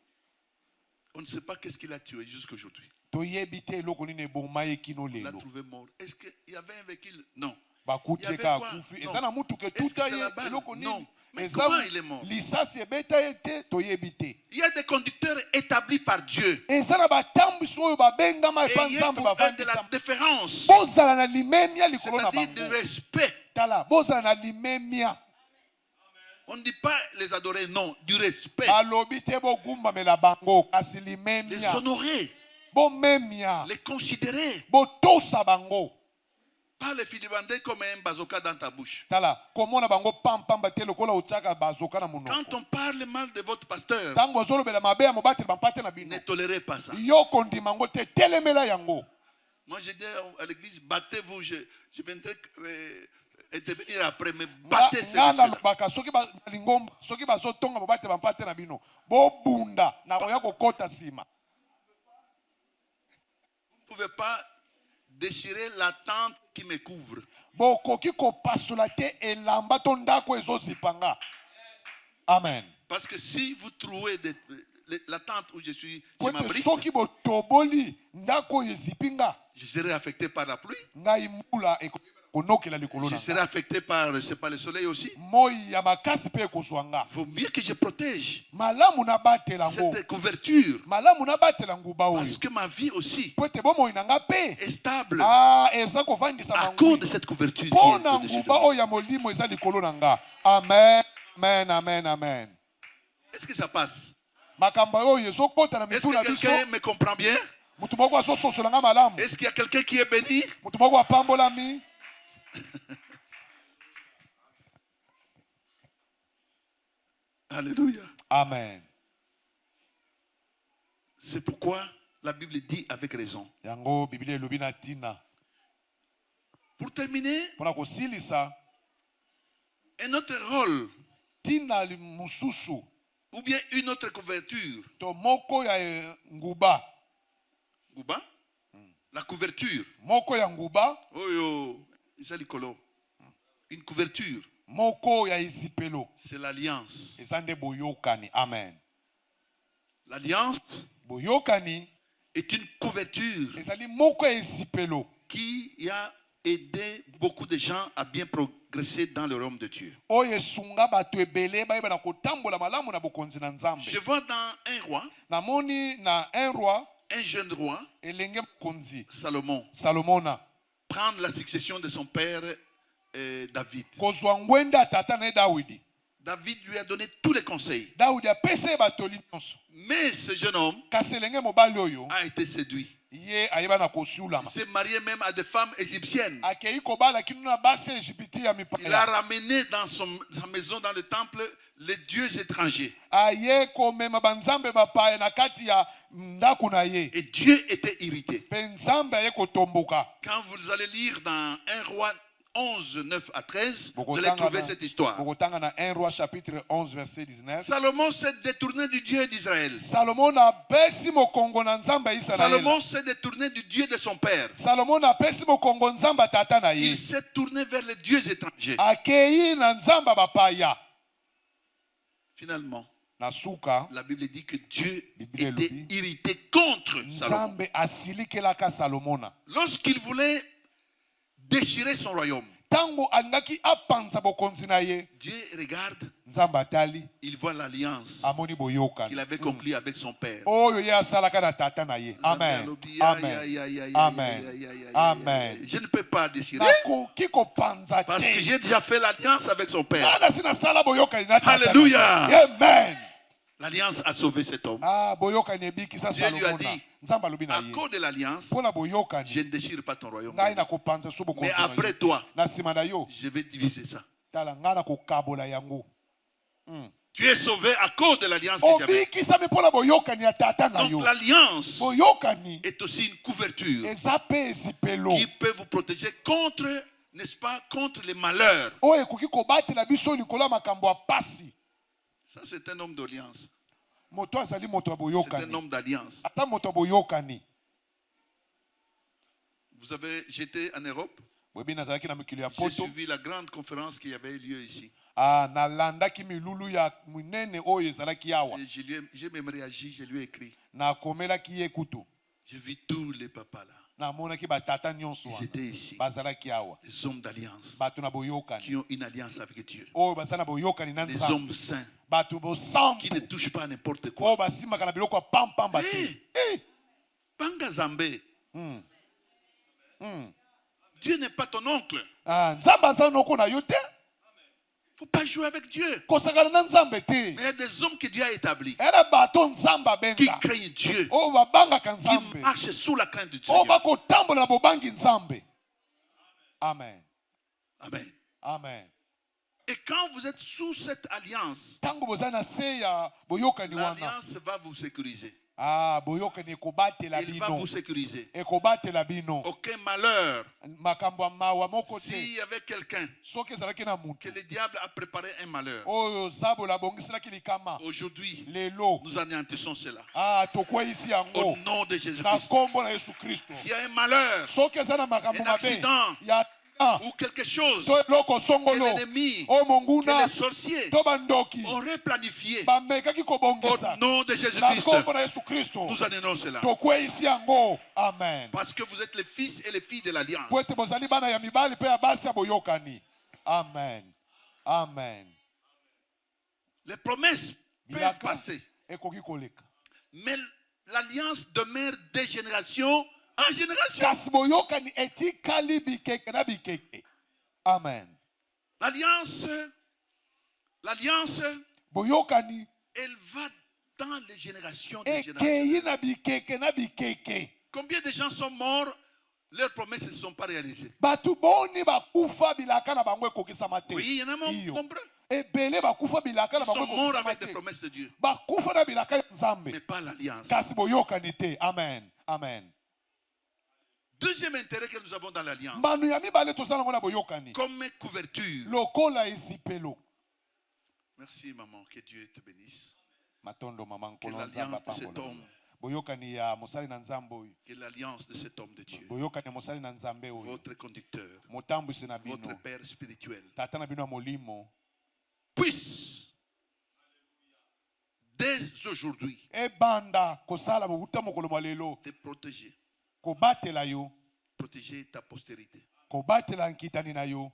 On ne sait pas qu'est-ce qu'il a tué jusqu'aujourd'hui. toyebi te eloko nini eboma ye kino On l'a lelo trouvé mort. Est-ce qu'il y avait un véhicule? Non. bakuti Il y ye avait kaka quoi? akufi Non. eza na mutuka Est-ce que etuta c'est ye la balle? eloko Non. nini Mais eza comment il est mort? lisasi ebeta ye te toyebi te Il y a des conducteurs établis par Dieu. eza na batambwisi oyo babengama Et epa il y a nzambe pour eux de bavandisa la déférence. bozala na limemia likolo na C'est-à-dire du bango respect. tala bozala na limemia On ne dit pas les adorer, non, du respect. balobi te bogumbamela bango kasi Les limemia honorer, bomemia les considérer. botosa bango Pas les filibander comme un bazooka dans ta bouche. tala komona bango pampamba te lokola otiaka bazoka na Quand monoko on parle mal de votre pasteur, ntango ozolobela mabe ya mobateli bampate na ne bino tolérez pas ça. yo kondima yango te telemela yango Moi, j'ai dit à l'église, battez-vous, je viendrai intervenir après, mais battez nga celui-là. nalobaka soki na lingomba soki bazotonga mobateli bampate na bino bobunda nakoya kokota nsima Vous ne pouvez pas déchirer la tente qui me couvre. bokoki kopasola te elamba to ndako ezozipanga amen Parce que si vous trouvez la tente où je suis, je po ete m'abrite, soki botoboli ndako oyo ezipi nga je serai affecté par la pluie. ngai mbula konokela likolo Je na serai nga affecté par, je sais pas, le soleil aussi. moi ya makasi mpe ekozwa nga Il vaut mieux que je protège malamu nabatela ngo cette couverture. malamu nabatela nguba oyo Parce que ma vie aussi po ete bomoi na nga mpe est stable eza kovandisa à bango cause de cette couverture qui mpo est na au-dessus de nguba moi. oyo ya molimo eza likolo na nga amen amen amen amen Est-ce que ça passe? makambo oyo ezokota na Est-ce mitu na que biso quelqu'un me comprend bien? motu moko azososola nga malamu Est-ce qu'il y a quelqu'un qui est béni? motu moko apambolami Alléluia. amen C'est pourquoi la Bible dit avec raison. yango biblia elobi na ntina Pour terminer, mpona kosilisa un autre rôle ntina mosusu ou bien une autre couverture. to moko ya nguba Gouba? La couverture. moko ya nguba Oh yo, c'est l'icolo. Une couverture, moko ya ezipelo c'est l'alliance. eza nde boyokani amen L'alliance boyokani est une couverture ezali moko ya ezipelo qui a aidé beaucoup de gens à bien progresser dans le royaume de Dieu. oyo esunga bato ebele bayeba na kotambola malamu na bokonzi na nzambe Je vois dans un roi, namoni na un roi un jeune roi, elenge mokonzi Salomon, salomona prendre la succession de son père David. kozwa ngwende ya tata na ye dawidi David lui a donné tous les conseils. dawidi apesa ye batoli nyonso Mais ce jeune homme kasi elenge mobali oyo a été séduit. ye ayeba na Il kosulama s'est marié même à des femmes égyptiennes. akei kobala kino na basi ejipiti ya Il a mipaya ramené dans sa maison, dans le temple, les dieux étrangers. aye komema banzambe bapaya na kati ya ndako na ye Et Dieu était irrité. mpe nzambe aye kotomboka Quand vous allez lire dans 1 roi 11, 9 à 13, vous allez Bokotanga trouver na- cette histoire. bokotanga na 1 roi chapitre 11 verset 19 Salomon s'est détourné du Dieu d'Israël. salomon apesi mokongo na nzambe ya isalaele Salomon s'est détourné du Dieu de son père. salomon apesi mokongo nzambe ya tata na ye Il s'est tourné vers les dieux étrangers. akei na nzambe ya bapaya Finalement, na suka la Bible dit que Dieu Bible était elobi. irrité contre Salomon. Nzambe asilikelaka Salomona Lorsqu'il voulait déchirer son royaume, tango alingaki apanza bokonzi na ye Dieu regarde, Nzambe atali il voit l'alliance amoni boyokani qu'il avait conclue avec son père. oyo ye asalaka na tata na ye. Amen. Amen. Amen. Amen. Je ne peux pas déchirer nakoki kopanza parce que te j'ai déjà fait l'alliance avec son père. ana si nasala boyokani na tata na ye. Alléluia. Amen. L'alliance a sauvé cet homme. boyokani ebikisa Dieu lui a Salomona dit, Nzambe alobi na à ye cause de l'alliance, mpona je boyokani ne déchire pas ton royaume. ngai nakopanza so Mais bokonzi na après ye. toi, na nsima na yo je vais diviser ça. tala ngai nakokabola yango. Tu es sauvé à cause de l'alliance que j'avais. obikisami mpona boyokani ya tata na yo. Donc l'alliance boyokani est aussi une couverture eza mpe ezipelo qui peut vous protéger contre, n'est-ce pas, contre les malheurs. oyo ekoki kobatela biso likolo ya makambo ya pasi. Ça, c'est un homme d'alliance. moto azali moto ya C'est un boyokani homme d'alliance. ata moto ya boyokani. Vous avez, j'étais en Europe. boyebi nazalaki na mikili ya J'ai poto suivi la grande conférence qui avait eu lieu ici. nalandaki milulu ya minene oyo ezalaki awa Et j'ai même réagi, je lui ai écrit. nakomelaki ye kutu J'ai vu tous les papas là. namonaki batata nyonso Ils wana étaient ici. bazalaki awa Les hommes d'alliance bato na boyokani qui ont une alliance avec Dieu. oyo baza na boyokani na Les nzambe hommes saints bato bosambo qui ne touchent pas à n'importe oyo quoi. basimaka na biloko ya pampamba te. Hey! Panga Zambé. Dieu n'est pas ton oncle. Nzambe aza noko na yo te Il ne faut pas jouer avec Dieu. kosakana na nzambe te. Mais il y a des hommes que Dieu a établis era bato nzambe qui abenga craignent Dieu, oyo babangaka qui nzambe marchent sous la crainte de Dieu. oyo bakotambola na bobangi nzambe. Amen. Amen. Amen. Et quand vous êtes sous cette alliance, ntango boza na se ya boyokani wana l'alliance va vous sécuriser. boyokani ekobatela Il va bino vous sécuriser. ekobatela bino Aucun malheur. makambo ya mawa moko S'il te y avait quelqu'un soki ezalaki na que mutu le diable a préparé un malheur, oyo zabola abongiselaki likama aujourd'hui, lelo nous anéantissons cela. tokweyisi Au yango nom de na Jésus-Christ. nkombo na yesu kristo. S'il y a un malheur soki eza na makambo Un mabe accident. ya accident, ou quelque chose to eloko que songolo l'ennemi, oyo que monguna les sorciers to bandoki auraient planifié, bamekaki au kobongisa nom de na Jésus-Christ, nkombo na yesu kristo nous annonçons cela. tokweyisi yango. Amen. Parce que vous êtes les fils et les filles de l'alliance. po ete bozali bana ya mibali mpe ya basi ya boyokani. Amen. Amen. Les promesses peuvent bilaka passer, ekoki koleka mais l'alliance demeure de génération en génération. kasi boyokani etikali bikeke na bikeke. Amen. L'alliance, boyokani elle va dans les générations des générations. ekeyi na bikeke na bikeke. Combien de gens sont morts, leurs promesses ne sont pas réalisées? bato boni bakufa bilaka na bango ekokisama te. Oui, il y en a Iyo. nombreux. ebele bakufa bilaka na Ils sont bango morts ekokisama avec des te. promesses de Dieu, bakufa na bilaka ya nzambe mais pas l'alliance. kasi boyokani te. Amen. Amen. Deuxième intérêt que nous avons dans l'alliance, mbanu ya mibale toza nango na boyokani comme couverture. lokola ezipelo. Merci maman, que Dieu te bénisse. matondo mama Que nkolo ya nzambe l'alliance de cet apambola. homme, boyokani ya mosali na nzambe oyo que l'alliance de cet homme de Dieu, boyokani ya mosali na nzambe oyo votre conducteur, motambwisi na votre bino Père spirituel, tata na bino ya molimo puisse dès aujourd'hui ebanda kosala bobuta mokolo mwa lelo te protéger, kobatela yo protéger ta postérité kobatela nkitani na yo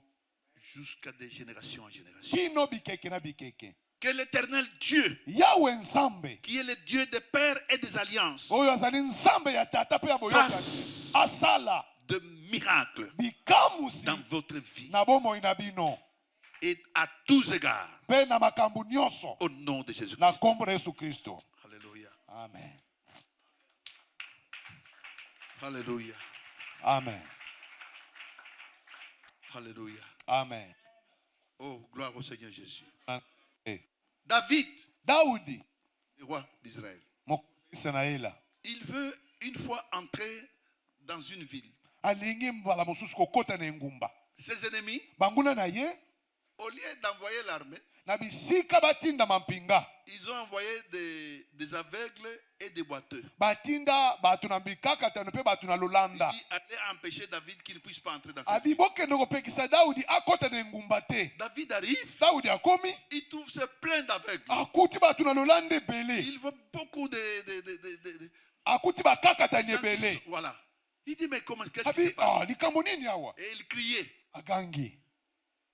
jusqu'à des générations en génération. kino bikeke na bikeke. Que l'Éternel Dieu, yawe nzambe qui est le Dieu des pères et des alliances, oyo azali nzambe ya tata mpe ya boyokani fasse asala de miracles bikamusi dans votre vie na bomoi na bino et à tous égards, mpe na makambo nyonso au nom de Jésus-Christ. na nkombo na yesu kristo. Alléluia. Amen. Alléluia. Amen. Alléluia. Amen. Oh, gloire au Seigneur Jésus. Eh. David, daudi le roi d'Israël, mokonzi Israela il veut une fois entrer dans une ville. alingi mbala mosusu kokota na engumba Ses ennemis, banguna na ye au lieu d'envoyer l'armée, na bisika batinda mampinga. Ils ont envoyé des aveugles et des boiteux. Batinda batu na bikakatano pe batu na lolanda. Il allait empêcher David qu'il ne puisse pas entrer dans cette ville. Abibokende kopekisa Daudi akota na ngumba te. David arrive, Daudi akomi, il trouve c'est plein d'aveugles. akuti batu na lolanda ebele. Il voit beaucoup de Akuti bakakatani gens qui ebele. sont- voilà. Il dit mais comment, qu'est-ce qui se Abi passe? likambo nini awa? Et il criait. Agangi.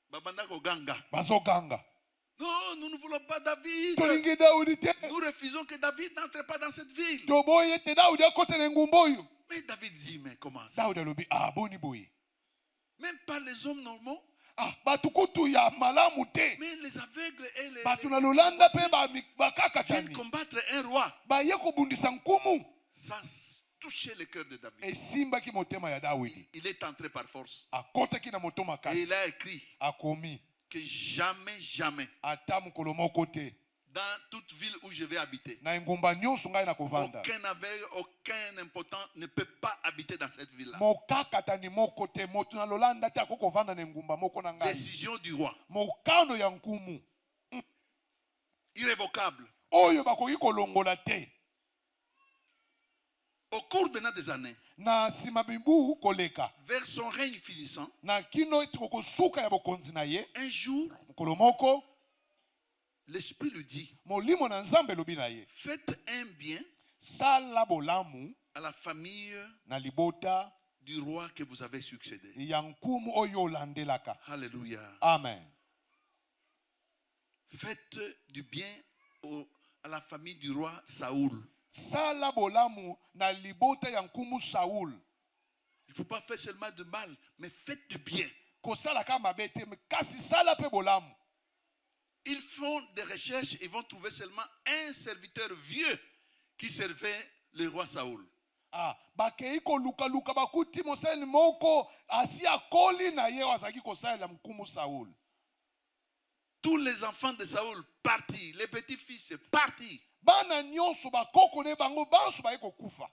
Babandako ganga. Bazoganga. Non, nous ne voulons pas David. Tolingi Daudi te. Nous refusons que David n'entre pas dans cette ville. Toboye te Daudi akota na ngumba oyo. Mais David dit mais comment ça? Daudi alobi boni boye. Même pas les hommes normaux, Batu kutu ya malamu te. mais les aveugles et les Batu na lolanda pe viennent bakakatani. combattre un roi. Baye kobundisa nkumu. Ça touchait le cœur de David. Esimbaki motema ya Daudi. Il est entré par force. Akotaki na moto Et makasi. il a écrit Akomi que jamais, jamais, ata mokolo moko te dans toute ville où je vais habiter, na engumba nyonso ngai na kovanda aucun aveugle, aucun impotent ne peut pas habiter dans cette ville-là. mokakatani moko te moto na lolanda te akoko kovanda na engumba moko na ngai. Décision du roi, Mokano ya nkumu irrévocable. oyo bakoki kolongola te. Au cours maintenant des années, Na nsima mibu koleka vers son règne finissant, na kino eti kokosuka ya bokonzi na ye, un jour, mokolo moko l'Esprit lui dit, molimo na nzambe elobi na ye, faites un bien sala bolamu à la famille na libota du roi que vous avez succédé. ya nkumu oyo olandelaka. Alléluia. Amen. Faites du bien à la famille du roi Saoul. Sala bolamu na libota ya nkumu Saul. Il ne faut pas faire seulement de mal, mais faites du bien. Kosala kama bete kasi sala pe bolamu. Ils font des recherches et vont trouver seulement un serviteur vieux qui servait le roi Saoul. Bakei koluka luka bakuti mosali moko asi akoli na ye wazaki kosala mkumu Saul. Tous les enfants de Saoul partis, les petits-fils partis. Bana nyonso bakoko ne bango banso baye kokufa.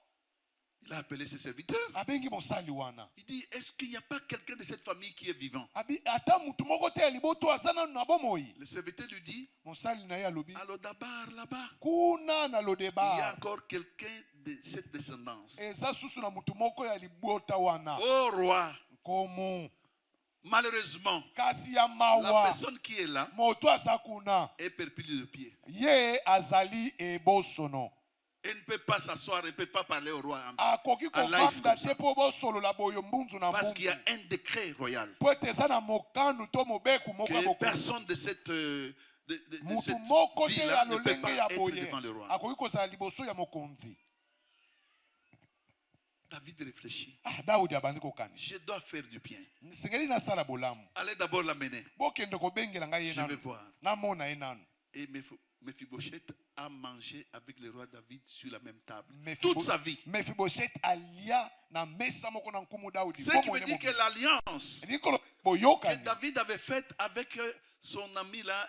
Il a appelé ses serviteurs. Abengi mosali wana. Il dit, est-ce qu'il n'y a pas quelqu'un de cette famille qui est vivant? Ata mutu moko te ya liboto azana na bomoi. Le serviteur lui dit, Mosali na ye alobi. à l'Odabar là-bas, Kuna na il y a lodeba. encore quelqu'un de cette descendance. Eza susu na mutu moko ya libota wana. Ô roi, Komo. malheureusement, Kasi ya la mawa. personne qui est là Moto asakuna. est perpillée de pied. Ye azali ebosono. Elle ne peut pas s'asseoir, elle ne peut pas parler au roi. Akoki En live kovanda comme te ça. po bosolola boyo mbunzu na Parce qu'il y mbunzu. a un décret royal Po ete eza na mokanu to mobeku moko ya que bokonzi. personne de cette, de Mutu cette moko te ville-là ya ne peut lolenge pas ya être boye. devant le roi. Akoki kozala liboso ya mokonzi. David réfléchit. Daudi abandi kokani. Je dois faire du bien. Sengeli nasala bolamu. Allez d'abord l'amener. Bokende kobengela ngai ye Je vais nanu. voir. Namona ye nanu. Et Mephibosheth a mangé avec le roi David sur la même table. Mephibo- Toute sa vie. Mephibosheth alia na mesa moko na nkumu Daudi. Ce qui veut dire que l'alliance Nikolo que boyokani. David avait faite avec son ami là,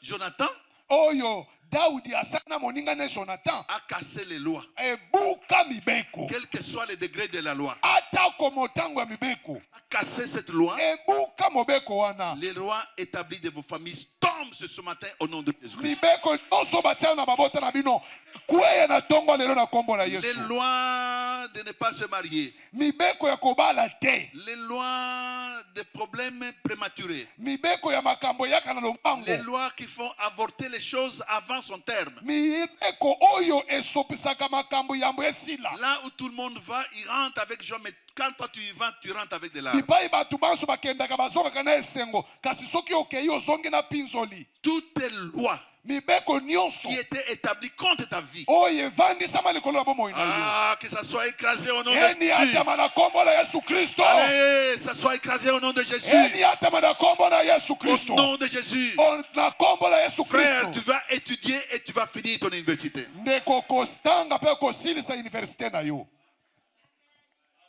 Jonathan, Oyo Daudi asana moninga ne Jonathan. a cassé les lois. Ebuka mibeko. Quel que soit le degré de la loi. Ata komotango ya mibeko. A cassé cette loi. Ebuka mobeko wana. Les lois établies de vos familles tombent ce matin au nom de Jésus-Christ. Mibeko nyonso batia na mabota na bino. Kweye na tongo lelo na kombo la Les Yesu. lois de ne pas se marier. Mibeko ya kobala te. Les lois de problèmes prématurés. Mibeko ya makambo yaka na Les lobango. lois qui font avorter les choses avant son terme. Mibeko oyo esopisaka makambo yambo esila. Là où tout le monde va, il rentre avec joie, mais quand toi tu y vas, tu rentres avec des larmes. Bipai batu banso bakendaka bazokaka na esengo. Kasi soki okei ozongi na pinzoli. Toutes lois Mibeko nyonso qui étaient établies contre ta vie. oyo evandisama likolo ya bomoi na yo. Ah, que ça soit écrasé au nom de Eni Jésus. atama na kombo na Yesu Kristo. Allez, ça soit écrasé au nom de Jésus. Eni atama na kombo na Yesu Au Kristo. nom de Jésus. Na kombo na Yesu Frère, tu Kristo. vas étudier et tu vas finir ton université. Ndeko kostanga pe kosilisa université na yo.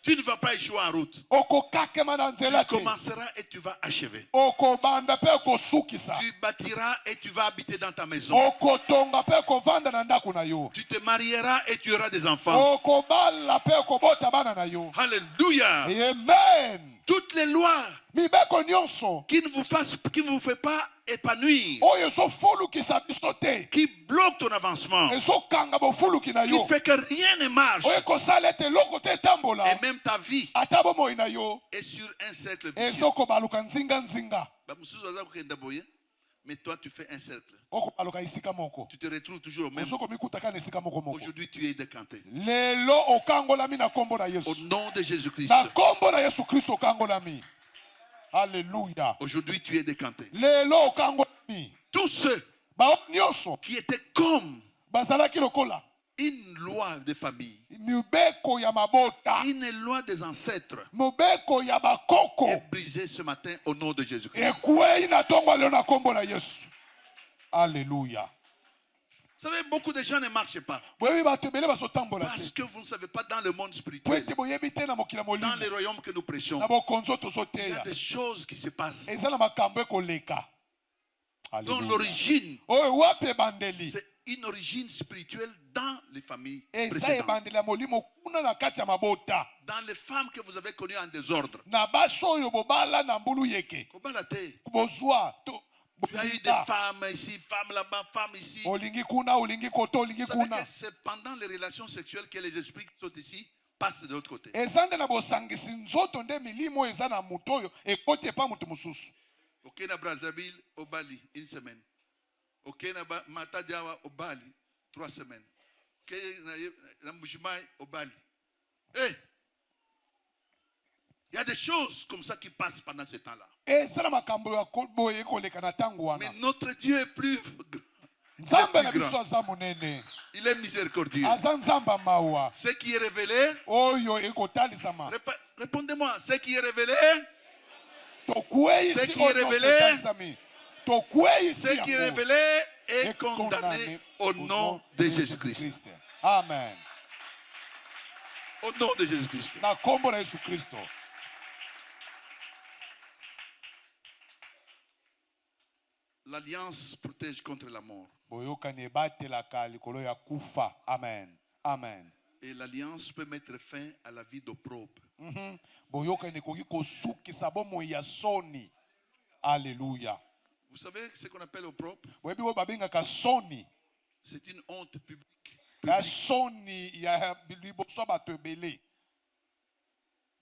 Tu ne vas pas échouer en route. Okokakema na nzela Tu te. commenceras et tu vas achever. Okobanda pe kosukisa. Tu bâtiras et tu vas habiter dans ta maison. Okotonga pe kovanda na ndako na yo. Tu te marieras et tu auras des enfants. Okobala pe kobota bana na yo. Alléluia. Amen. toutes les lois mibeko nyonso qui ne vous fait pas épanouir, oyo ezofulukisa biso te, qui bloquent ton avancement, ezokanga bofuluki na qui yo, fait que rien ne marche, oyo ekosala ete eloko te etambola, et même ta vie ata bomoi na yo est sur un cercle vicieux. ezokobaluka nzinga, Bamosusu baza kokenda boye, mais toi tu fais un cercle. okobaluka esika moko, Tu te retrouves toujours au même. ozokomikutaka na esika moko moko. Aujourd'hui tu es décanté. Lelo okangolami na kombo na Au Yesu, nom de Jésus-Christ. na kombo na Yesu Kristo okangolami. Alléluia. Aujourd'hui tu es décanté. Lelo okangolami. Tous ceux Bao nyonso qui étaient comme bazalaki lokola une loi de famille, mibeko ya mabota, une loi des ancêtres, mibeko ya bakoko est brisée ce matin au nom de Jésus-Christ. ekwei na tongo lelo na kombo na Yesu. Alléluia. Vous savez, beaucoup de gens ne marchent pas Boyebi bato ebele bazotambola parce te. que vous ne savez pas dans le monde Po spirituel, ete boyebi te na mokili ya dans molimo, les royaumes que nous prêchons, na bokonzo il y a tozoteya. des choses qui se passent Eza na makambo ekoleka. dont Alléluia. l'origine, Oyo wapi ebandeli? c'est une origine spirituelle dans les familles Eza précédentes. ebandeli ya molimo kuna na kati ya mabota. Dans les femmes que vous avez connues en désordre. Na basi oyo bobala na mbulu yeke. Comment te? Bozwa to Tu as eu des femmes ici, femmes là-bas, femmes ici. Vous olingi kuna, olingi koto, olingi savez kuna. que c'est pendant les relations sexuelles que les esprits qui sont ici passent de l'autre côté. Eza nde na bosangisi nzoto nde milimo eza na mutu oyo ekoti epa mutu mosusu. Ok, na Brazzaville, au Bali, une semaine. Ok, na Matadiawa, au Bali, 3 semaines. Ok, na Mbujimaï, au Bali. Eh! Il y a des choses comme ça qui passent pendant ce temps-là. Eza na makambo ya boye ekoleka na tango Mais wana. notre Dieu est plus Nzambe na plus biso grand. aza monene. Il est miséricordieux. Aza nzamba mawa. Ce qui est révélé, Oyo ekotalisama. répondez-moi, ce qui est révélé, Tokwei Ce si qui est oyo révélé, etalisami. Tokwei si ce qui est yango. révélé est Et condamné au nom de Jésus-Christ. Amen. Au nom de Jésus-Christ. Na kombo na Yesu Kristo. L'alliance protège contre la mort. Boyokani ebatelaka likolo ya kufa. Amen. Amen. Et l'alliance peut mettre fin à la vie d'opprobre. Boyokani ekoki kosukisa bomoi ya soni. Alléluia. Vous savez ce qu'on appelle opprobre? Boyebi oyo babengaka soni. C'est une honte publique. Ya soni ya liboso ya bato ebele.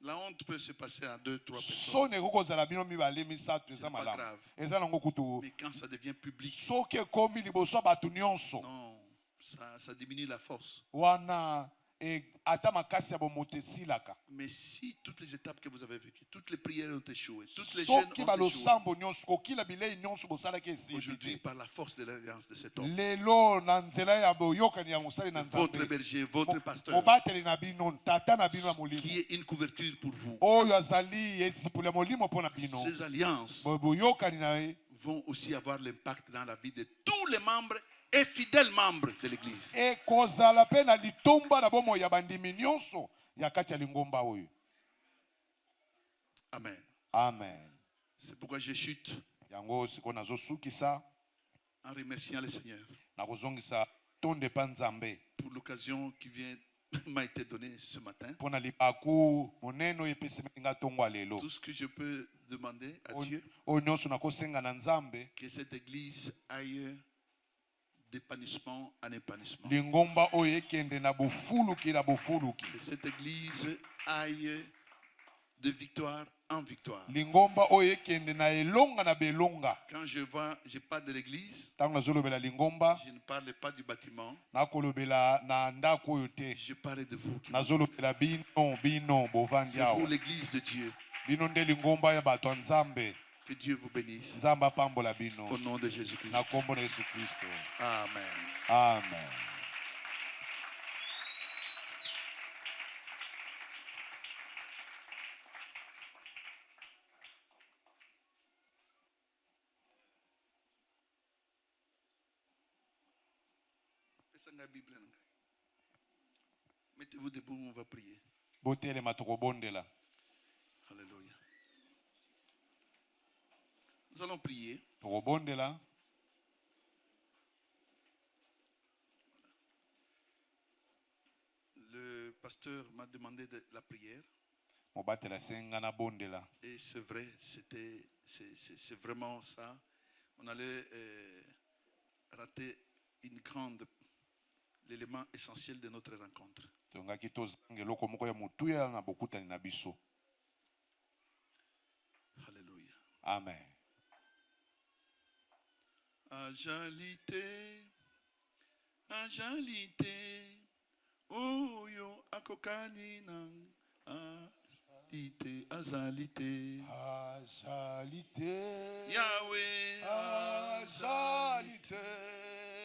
La honte peut se passer à 2, 3 personnes. Soni ekoki kozala bino mibale misato eza C'est pas malamu. grave. Eza nango kutu. Mais quand ça devient public, Soki ekomi liboso ya bato nyonso. non, ça diminue la force. Wana ata makasi ya bomoto esilaka. Mais si toutes les étapes que vous avez vécues, toutes les prières ont échoué, toutes les chaînes Soki ont échoué, balosambo nyonso kokila bilei nyonso bosalaki aujourd'hui, esili. par la force de l'alliance de cet homme, Lelo na nzela ya boyokani ya mosali na votre Nzambe. berger, votre pasteur, Mobateli na bino, tata na bino ya molimo. qui est une couverture pour vous, Oyo azali esipuli ya molimo mpo na bino. ces alliances Boyokani na ye vont aussi avoir l'impact dans la vie de tous les membres et fidèles membres de l'Église. ekozala mpe na litomba na bomoi ya bandimi nyonso ya kati ya lingomba oyo. Amen. Amen. C'est pourquoi je chute Yango siko nazosukisa en remerciant le Seigneur na kozongisa tonde mpa Nzambe pour l'occasion qui m'a été donnée ce matin. mpo na libaku monene oyo epesemeli nga ntongo ya lelo. Tout ce que je peux demander à Dieu, Oyo nyonso nakosenga na Nzambe, que cette Église aille d'épanouissement en épanouissement. lingomba oyo ekende na bofuluki na bofuluki. Que cette Église aille de victoire en victoire. Lingomba oyo ekende na elonga na belonga. Quand je parle de l'Église, Ntango nazolobela lingomba, je ne parle pas du bâtiment, nakolobela na ndako oyo te. je parle de vous. Nazolobela bino bovandi C'est vous awa. l'Église de Dieu. Bino nde lingomba ya bato ya Nzambe. Que Dieu vous bénisse. Nzambe apambola bino Au nom de Jésus-Christ. na kombo na Yesu Kristo. Amen. Amen. Mettez-vous debout, on va prier. Botelema tokobondela. Alléluia. Nous allons prier. Tokobondela. Le pasteur m'a demandé de la prière. Et c'est vrai, c'est vraiment ça. On allait rater l'élément essentiel de notre rencontre. Alléluia. Amen. Ajalité, oyo akokani nang azalité, Yahweh, azalité,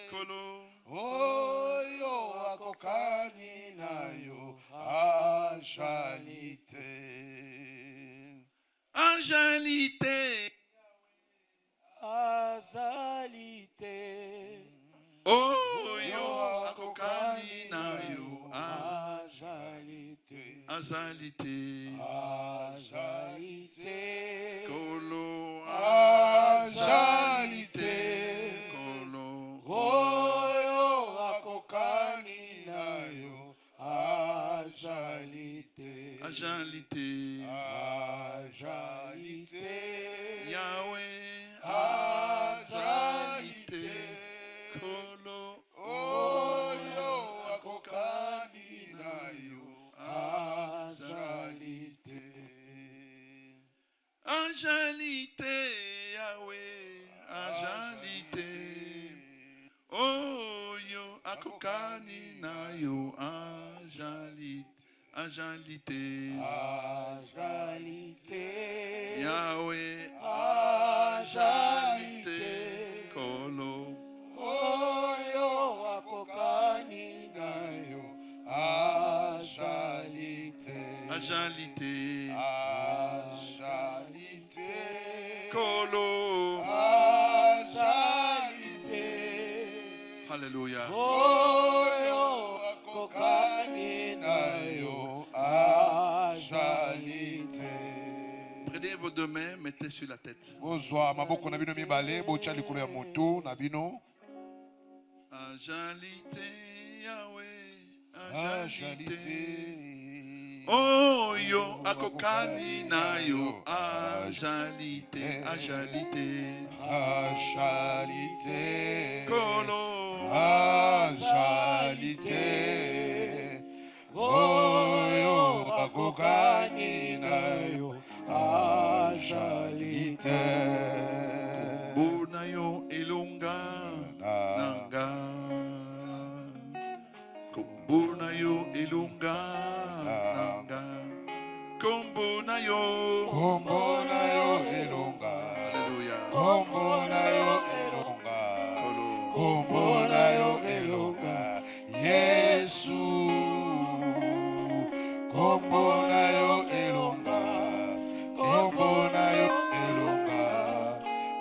Kolo, oyo akokani nayo, azalité, azalité, oyo akokani nayo, azalité, azalité, azalité, Kolo, azalité, Kolo, oyo akokani nayo, azalité, azalité, azalité, Yahweh, azalité, Kolo, oyo akokani nayo, azalité, Agilité, Yahweh, agilité. Oh, yo, akokani na yo, agilité. azalité, Yahweh, azalité, Kolo, oyo akokani nayo, azalité, agilité. azalité, Kolo. azalité, Alléluia. oyo akokani nayo, azalité. Prenez vos deux mains, mettez sur la tête. Bozwa maboko na bino mibale, bocha likolo ya moto na bino. Agilité, Yahweh, agilité. Azalité. Oh yo, akokani na yo, agilité, agilité. Azalité. Kolo, Azalité. Oyo akokani nayo, azalité. Bona yo elonga nanga. Bona yo elonga nanga. Kombo na yo. Kombo na yo elonga. Alléluia. Kombo na yo elonga. Kolo. Kombo na yo elonga. Yesu. Kombo na yo elonga. Kombo na yo elonga.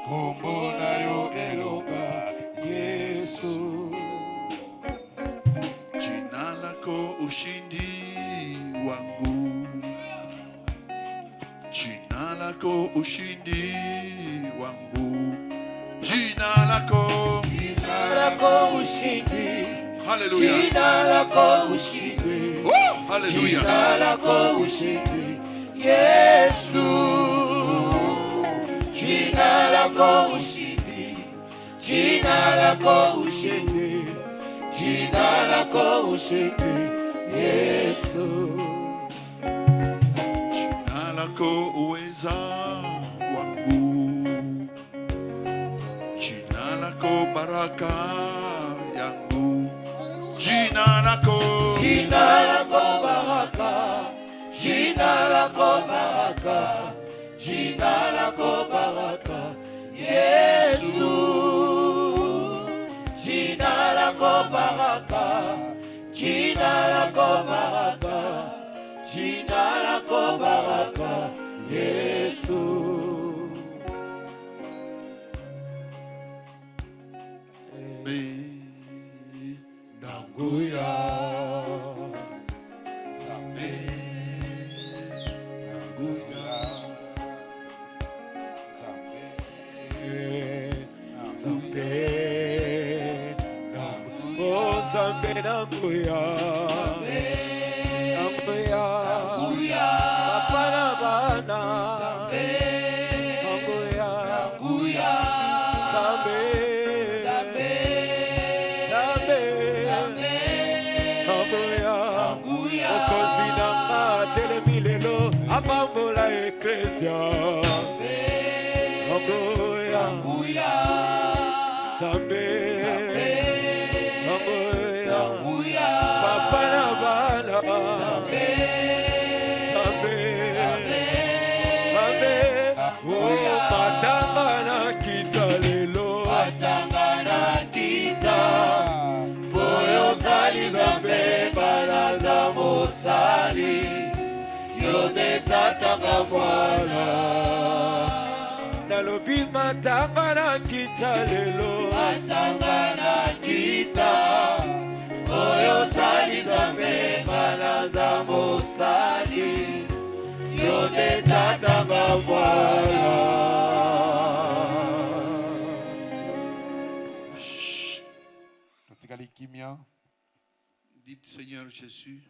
Kombo na yo elonga. Yesu. Jina lako ushindi wangu. Jina lako ushindi wangu. Jina lako. jina lako ushindi, Hallelujah. jina lako ushindi, Oh, hallelujah. jina lako ushindi, Yesu. Jina lako ushindi, jina lako ushindi, jina lako ushindi, Yesu. Jina lako uweza wangu. Jina lako baraka yangu. Jina lako. Jina lako baraka, jina lako baraka, jina lako baraka, Yesu. Jina lako baraka, jina lako baraka, jina lako baraka, Yesu. Nanguya. Zambe. Nanguya. Zambe. Zambe. Oh, Zambe Nanguya, Nanguya, Papa Zambe, Zambe, Anguya, Okosi nanga telemi lelo, apambola eklesia. Anguya, Zambe, Anguya, Papa na bana, Zambe, oh matanga na kita lelo, matanga na kita, boyo zali Zambe balaza mosali, yone tatanga mwana. Nalobi matanga na kita lelo, matanga na kita, boyo zali Zambe balaza mosali, yone tatanga mwana. Totikali kimia. Dites Seigneur Jésus,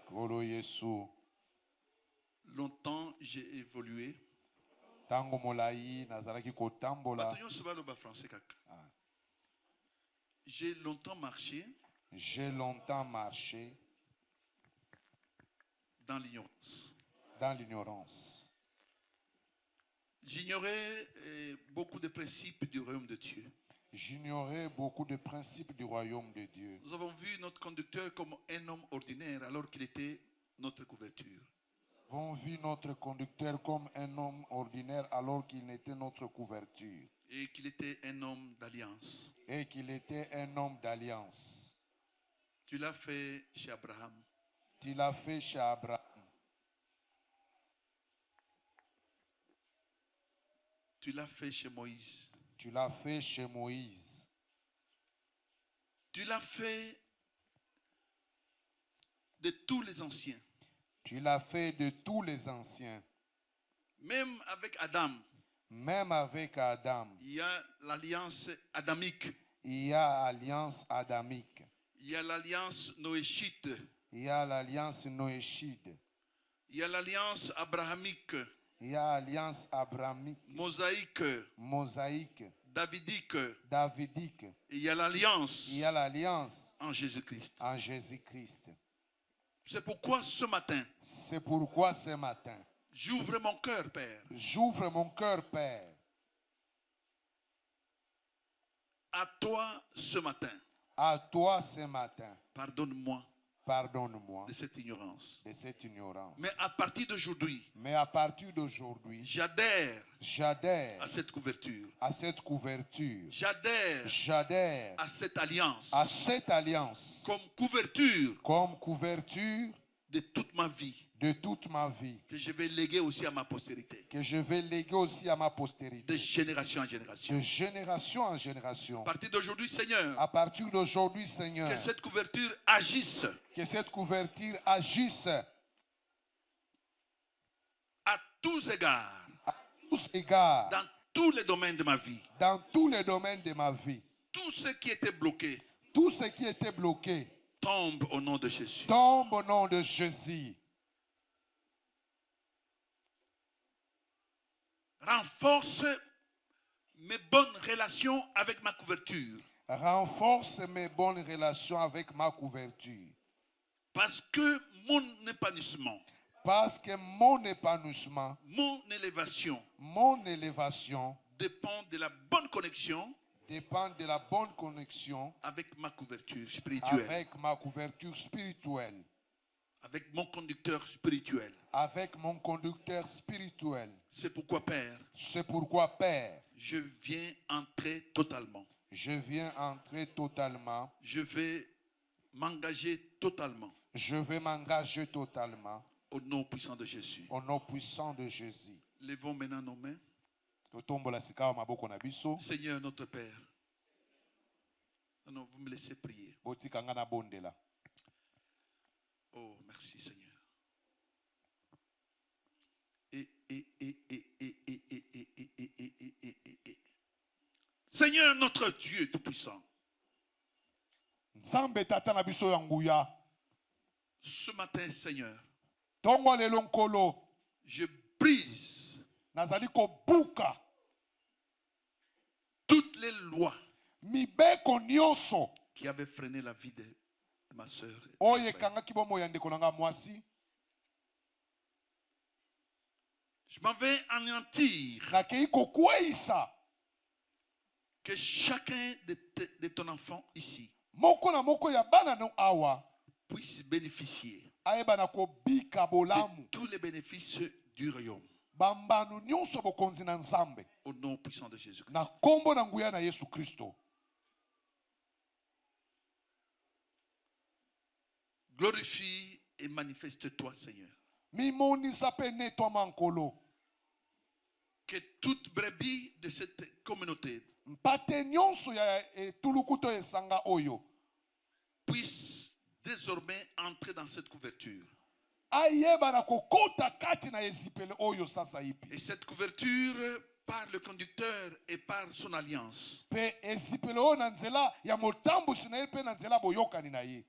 Kolo Yesu. longtemps j'ai évolué. Tango molai nazalaki kotambola. Maintenant, je parle français kaka. J'ai longtemps marché J'ai longtemps marché dans l'ignorance. dans l'ignorance. J'ignorais beaucoup de principes du royaume de Dieu. J'ignorais beaucoup de principes du royaume de Dieu. Nous avons vu notre conducteur comme un homme ordinaire alors qu'il était notre couverture. Nous avons vu notre conducteur comme un homme ordinaire alors qu'il n'était notre couverture. Et qu'il était un homme d'alliance. Et qu'il était un homme d'alliance. Tu l'as fait chez Abraham. Tu l'as fait chez Abraham. Tu l'as fait chez Moïse. Tu l'as fait chez Moïse. Tu l'as fait de tous les anciens. Tu l'as fait de tous les anciens. Même avec Adam, Même avec Adam, il y a l'alliance adamique. il y a alliance adamique. Il y a l'alliance noéchite. Il y a l'alliance noéchide. Il y a l'alliance abrahamique, Il y a alliance abrahamique, mosaïque, mosaïque, davidique. davidique. Et il y a l'alliance Il y a l'alliance en Jésus-Christ. en Jésus-Christ. C'est pourquoi ce matin, C'est pourquoi ce matin, j'ouvre mon cœur, Père, j'ouvre mon cœur, Père, à toi ce matin. à toi ce matin. Pardonne-moi Pardonne-moi de cette ignorance. de cette ignorance. Mais à partir d'aujourd'hui, Mais à partir d'aujourd'hui, j'adhère j'adhère à cette couverture. à cette couverture. J'adhère J'adhère à cette alliance à cette alliance comme couverture comme couverture de toute ma vie de toute ma vie, que je vais léguer aussi à ma postérité, que je vais léguer aussi à ma postérité, de génération en génération. de génération en génération. À partir d'aujourd'hui, Seigneur, À partir d'aujourd'hui, Seigneur, que cette couverture agisse que cette couverture agisse à tous égards, à tous égards, dans tous les domaines de ma vie. dans tous les domaines de ma vie. Tout ce qui était bloqué Tout ce qui était bloqué tombe au nom de Jésus. tombe au nom de Jésus. Renforce mes bonnes relations avec ma couverture. Renforce mes bonnes relations avec ma couverture. Parce que mon épanouissement, Parce que mon épanouissement, mon élévation mon élévation dépend de la bonne connexion dépend de la bonne connexion avec ma couverture spirituelle, avec ma couverture spirituelle, avec mon conducteur spirituel. avec mon conducteur spirituel. C'est pourquoi, Père, C'est pourquoi, Père, je viens entrer totalement. je viens entrer totalement, Je vais m'engager totalement je vais m'engager totalement au nom puissant de Jésus. au nom puissant de Jésus. Levons maintenant nos mains. Totombola sika wa maboko na biso, Seigneur notre Père. Non, vous me laissez prier. botika nga na bondela. Oh, merci Seigneur. Seigneur notre Dieu tout-puissant, Nzambe tata na biso ya nguya, ce matin, Seigneur, tongo lelo nkolo, je brise nazali kobuka toutes les lois mibeko nyonso qui avaient freiné la vie de ma sœur. oyo ekangaki bomoi ya ndeko na nga mwasi, Je m'en vais anéantir nakei kokweyisa que chacun de ton enfant ici moko na moko ya bana no awa puisse bénéficier ayeba na kobika de bolamu tous les bénéfices du royaume. bambanu nyonso bokonzi na nzambe Au nom puissant de Jésus-Christ. na kombo na nguya na Yesu Kristo. Glorifie et manifeste-toi, Seigneur. Mimonisa pe netwama nkolo Que toute brebis de cette communauté mpate nyonso ya etulukuto esanga oyo puisse désormais entrer dans cette couverture. ayeba na kokota kati na ezipele oyo sasa ipi Et cette couverture, par le conducteur et par son alliance, pe ezipele oyo na nzela ya motambusi na ye pe na nzela boyokani na ye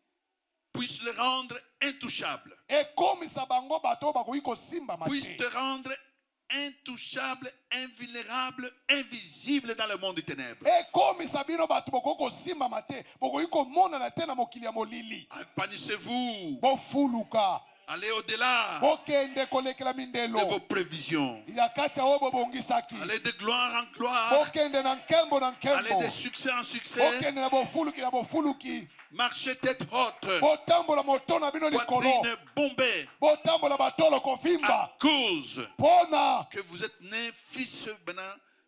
puisse le rendre intouchable. ekomisa bango bato oyo bakoki kosimba Puisse te mate rendre intouchable, invulnérable, invisible dans le monde des ténèbres. ekomisa bino bato bokoki kosimba mate bokoki komonana te na mokili ya molili Épanouissez-vous. bofuluka Allez au-delà bokende kolekela de mindelo vos prévisions. ya kati ya oyo bobongisaki Allez de gloire en gloire. bokende na nkembo na Allez nkembo de succès en succès. bokende na bofuluki na bofuluki Marchez tête haute. botambola moto na bino likolo Poitrine bombée. botambola batolo kovimba À cause mpona que vous êtes né fils maintenant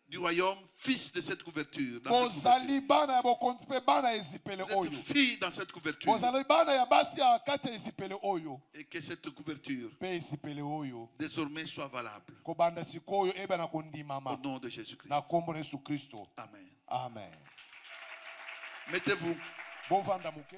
du royaume, fils de cette couverture. Dans cette couverture. bozali bana ya bokonzi mpe bana ya ezipele Vous oyo êtes fille dans cette couverture. bozali bana ya basi ya kati ya ezipele oyo Et que cette couverture mpe ezipele oyo désormais soit valable. kobanda sikoyo eba na Au kondimama nom de Jésus-Christ. na kombo na Yesu Kristo. Amen. Amen. Mettez-vous. Bovanda muke.